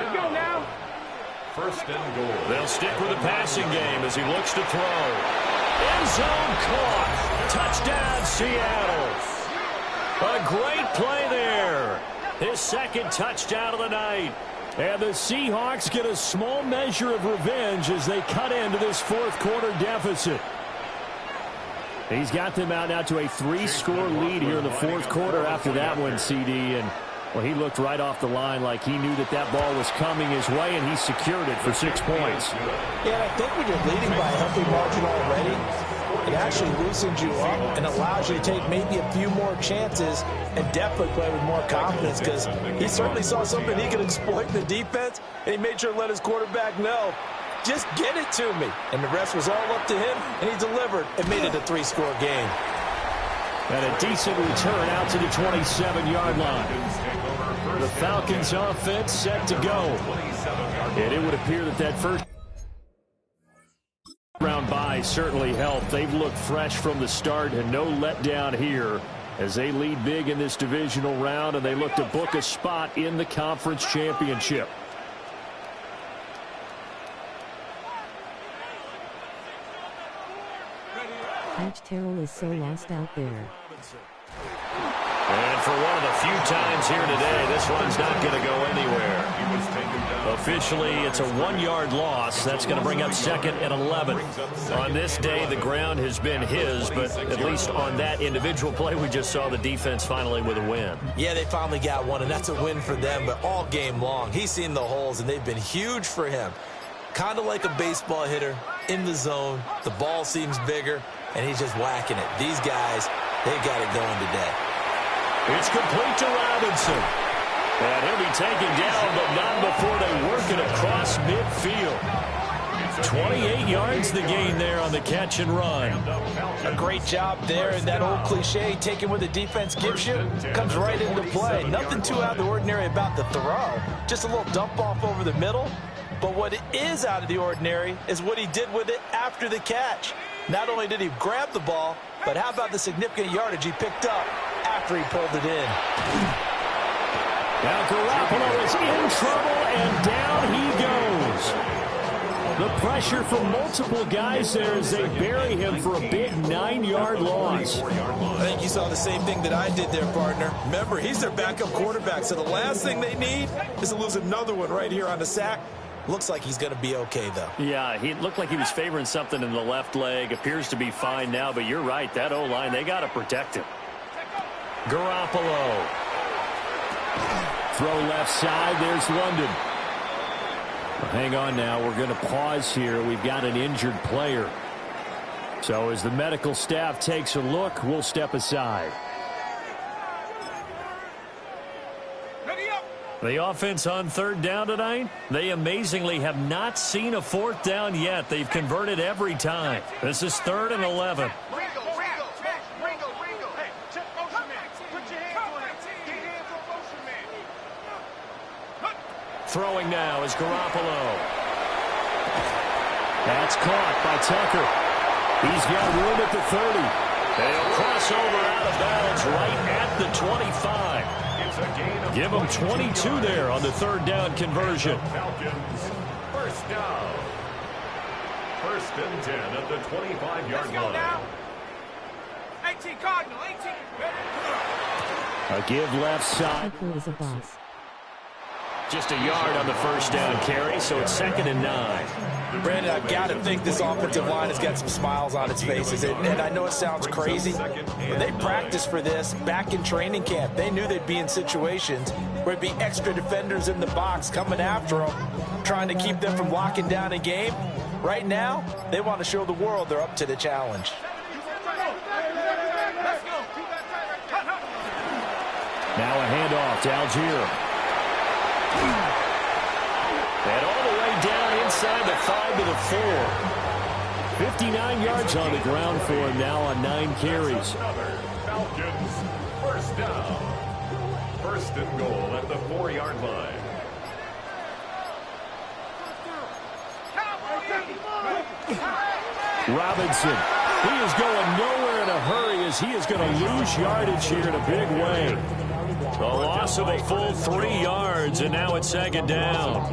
1st and goal. They'll stick with the passing game as he looks to throw. End zone caught. Touchdown, Seattle. A great play there. His 2nd touchdown of the night. And the Seahawks get a small measure of revenge as they cut into this 4th quarter deficit. He's got them out now to a 3-score lead here in the 4th quarter after that one, CD. And, well, he looked right off the line like he knew that ball was coming his way, and he secured it for 6 points. Yeah, I think when you're leading by a healthy margin already, it actually loosens you up and allows you to take maybe a few more chances and definitely play with more confidence because he certainly saw something he could exploit in the defense, and he made sure to let his quarterback know, just get it to me. And the rest was all up to him, and he delivered and made it a 3-score game. And a decent return out to the 27-yard line. The Falcons offense set to go. And it would appear that first round bye certainly helped. They've looked fresh from the start and no letdown here as they lead big in this divisional round, and they look to book a spot in the conference championship. Coach Terrell is so lost out there. And for one of the few times here today, this one's not going to go anywhere. Officially, it's a 1-yard loss. That's going to bring up 2nd and 11. On this day, the ground has been his, but at least on that individual play, we just saw the defense finally with a win. Yeah, they finally got one, and that's a win for them, but all game long, he's seen the holes, and they've been huge for him. Kind of like a baseball hitter in the zone. The ball seems bigger, and he's just whacking it. These guys, they got it going today. It's complete to Robinson. And he'll be taken down, but not before they work it across midfield. 28 yards the gain there on the catch and run. A great job there, and that old cliche, taking what the defense gives you, comes right into play. Nothing too out of the ordinary about the throw. Just a little dump off over the middle. But what is out of the ordinary is what he did with it after the catch. Not only did he grab the ball, but how about the significant yardage he picked up after he pulled it in. Now Garoppolo is in trouble, and down he goes. The pressure from multiple guys there as they bury him for a big 9-yard loss. I think you saw the same thing that I did there, partner. Remember, he's their backup quarterback, so the last thing they need is to lose another one right here on the sack. Looks like he's going to be okay, though. Yeah, he looked like he was favoring something in the left leg. Appears to be fine now, but you're right. That O-line, they got to protect him. Garoppolo. Throw left side. There's London. Well, hang on now. We're going to pause here. We've got an injured player. So as the medical staff takes a look, we'll step aside. The offense on 3rd down tonight, they amazingly have not seen a 4th down yet. They've converted every time. This is 3rd and 11. Throwing now is Garoppolo. That's caught by Tucker. He's got room at the 30. They'll cross over out of bounds right at the 25. Give them 22 there on the third down conversion. Falcons, first down. First and 10 at the 25-yard line. Now. 18 Cardinal, 18. A give left side. Tucker is a boss. Just a yard on the first down carry, so it's 2nd and 9. Brandon, I've got to think this offensive line has got some smiles on its faces. And I know it sounds crazy, but they practiced for this back in training camp. They knew they'd be in situations where it'd be extra defenders in the box coming after them, trying to keep them from locking down a game. Right now, they want to show the world they're up to the challenge. Now a handoff to Algier. And all the way down inside the 5 to the 4. 59 yards on the ground for him now on 9 carries. Falcons, first down. First and goal at the 4-yard line. Robinson. He is going nowhere in a hurry as he is going to lose yardage here in a big way. A loss of a full 3 yards, and now it's 2nd down.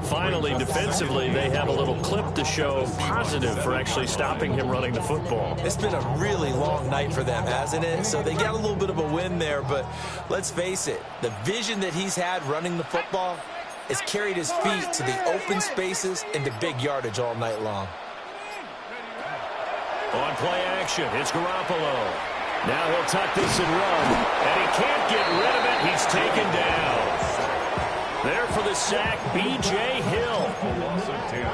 Finally, defensively, they have a little clip to show positive for actually stopping him running the football. It's been a really long night for them, hasn't it? So they got a little bit of a win there, but let's face it, the vision that he's had running the football has carried his feet to the open spaces and to big yardage all night long. On play action, it's Garoppolo. Now he'll tuck this and run, and he can't get rid of it. He's taken down. There for the sack, B.J. Hill.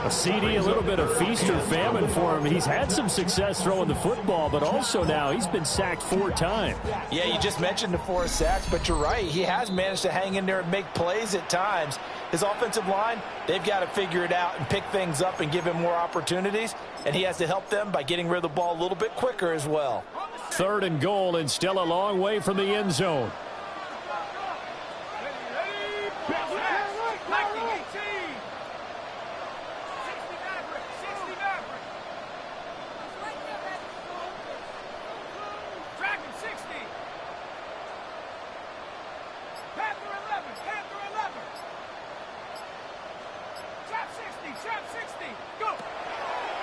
A CD, a little bit of feast or famine for him. He's had some success throwing the football, but also now he's been sacked 4 times. Yeah, you just mentioned the 4 sacks, but you're right. He has managed to hang in there and make plays at times. His offensive line, they've got to figure it out and pick things up and give him more opportunities, and he has to help them by getting rid of the ball a little bit quicker as well. 3rd and goal, and still a long way from the end zone.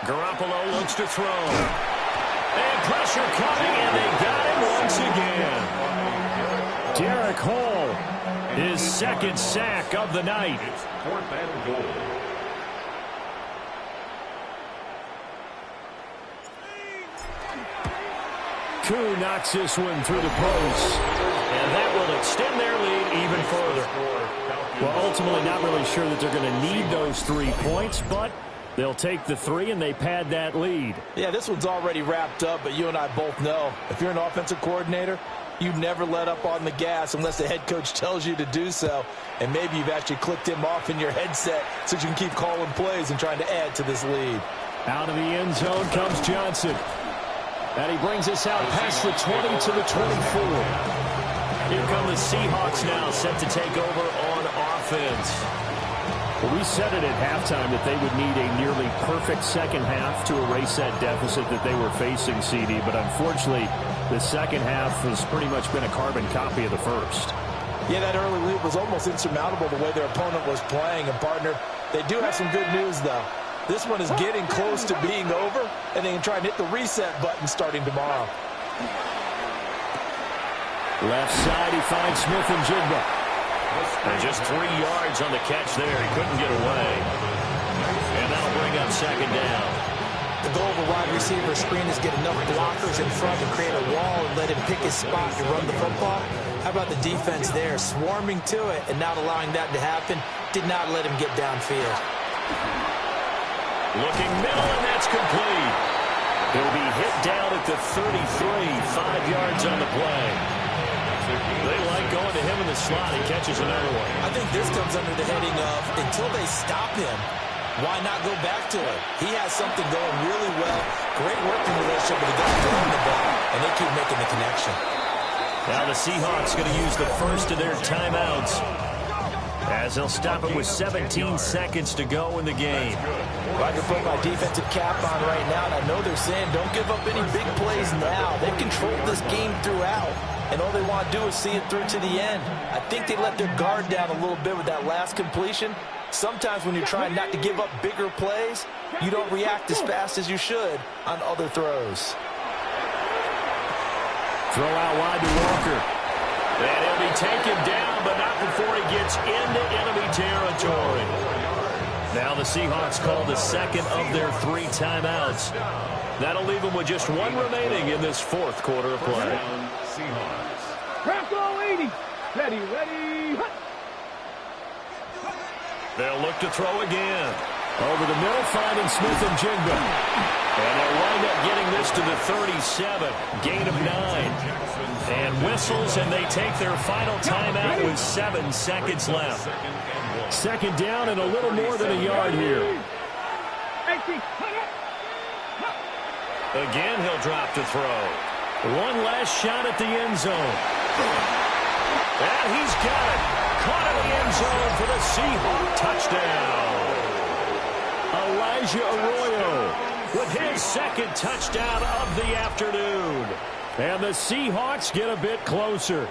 Garoppolo looks to throw. And pressure coming, and they got him once again. Derek Hall, his 2nd sack of the night. It's 4th and goal. Koo knocks this one through the post. And that will extend their lead even further. Well, ultimately not really sure that they're going to need those 3 points, but they'll take the 3 and they pad that lead. Yeah, this one's already wrapped up, but you and I both know if you're an offensive coordinator, you never let up on the gas unless the head coach tells you to do so. And maybe you've actually clicked him off in your headset so you can keep calling plays and trying to add to this lead. Out of the end zone comes Johnson. And he brings us out past the 20 to the 24. Here come the Seahawks now, set to take over on offense. Well, we said it at halftime that they would need a nearly perfect second half to erase that deficit that they were facing, CD. But unfortunately, the second half has pretty much been a carbon copy of the first. Yeah, that early lead was almost insurmountable the way their opponent was playing. And, partner, they do have some good news, though. This one is getting close to being over, and they can try and hit the reset button starting tomorrow. Left side, he finds Smith and Jigba. And just 3 yards on the catch there. He couldn't get away. And that'll bring up 2nd down. The goal of a wide receiver screen is get enough blockers in front to create a wall and let him pick his spot to run the football. How about the defense there, swarming to it and not allowing that to happen? Did not let him get downfield. Looking middle, and that's complete. He'll be hit down at the 33, 5 yards on the play. They like going to him in the slot. He catches another one. I think this comes under the heading of, until they stop him, why not go back to it? He has something going really well. Great working relationship with the guy throwing the ball, and they keep making the connection. Now the Seahawks going to use the first of their timeouts. as they'll stop it with 17 seconds to go in the game. Well, I can put my defensive cap on right now, and I know they're saying don't give up any big plays now. They've controlled this game throughout, and all they want to do is see it through to the end. I think they let their guard down a little bit with that last completion. Sometimes when you're trying not to give up bigger plays, you don't react as fast as you should on other throws. Throw out wide to Walker. And he'll be taken down, but not before he gets into enemy territory. Now the Seahawks call the second of their 3 timeouts. That'll leave them with just 1 remaining in this 4th quarter of play. Craft all 80. Ready. They'll look to throw again. Over the middle, finding Smith and Jigba. And they'll wind up getting this to the 37. Gain of 9. And whistles, and they take their final timeout with 7 seconds left. Second down and a little more than a yard here. Again, he'll drop to throw. One last shot at the end zone. And he's got it. Caught in the end zone for the Seahawks touchdown. Elijah Arroyo with his second touchdown of the afternoon. And the Seahawks get a bit closer.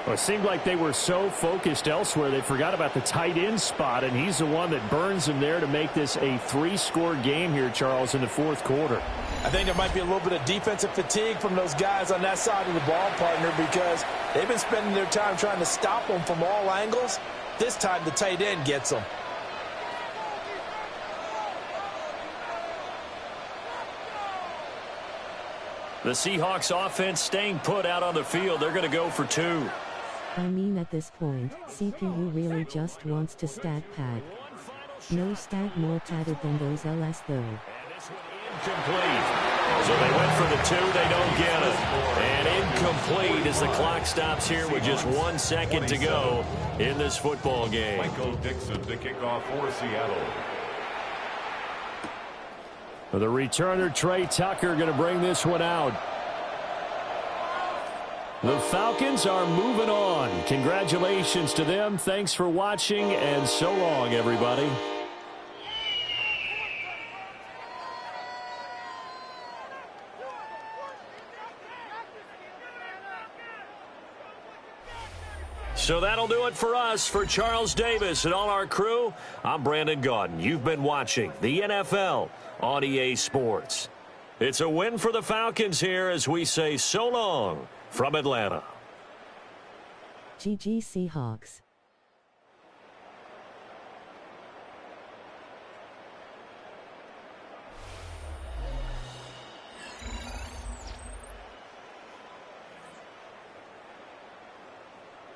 Well, it seemed like they were so focused elsewhere, they forgot about the tight end spot, and he's the one that burns them there to make this a 3-score game here, Charles, in the 4th quarter. I think there might be a little bit of defensive fatigue from those guys on that side of the ball, partner, because they've been spending their time trying to stop them from all angles. This time the tight end gets them. The Seahawks offense staying put out on the field. They're going to go for 2. I mean, at this point, CPU really just wants to stat pad. No stat more padded than those LS though. Incomplete. So they went for the 2. They don't get it. And incomplete as the clock stops here with just 1 second to go in this football game. Michael Dixon to kick off for Seattle. The returner, Trey Tucker, going to bring this one out. The Falcons are moving on. Congratulations to them. Thanks for watching, and so long, everybody. So that'll do it for us. For Charles Davis and all our crew, I'm Brandon Gaudin. You've been watching the NFL on EA Sports. It's a win for the Falcons here as we say so long from Atlanta. GG Seahawks.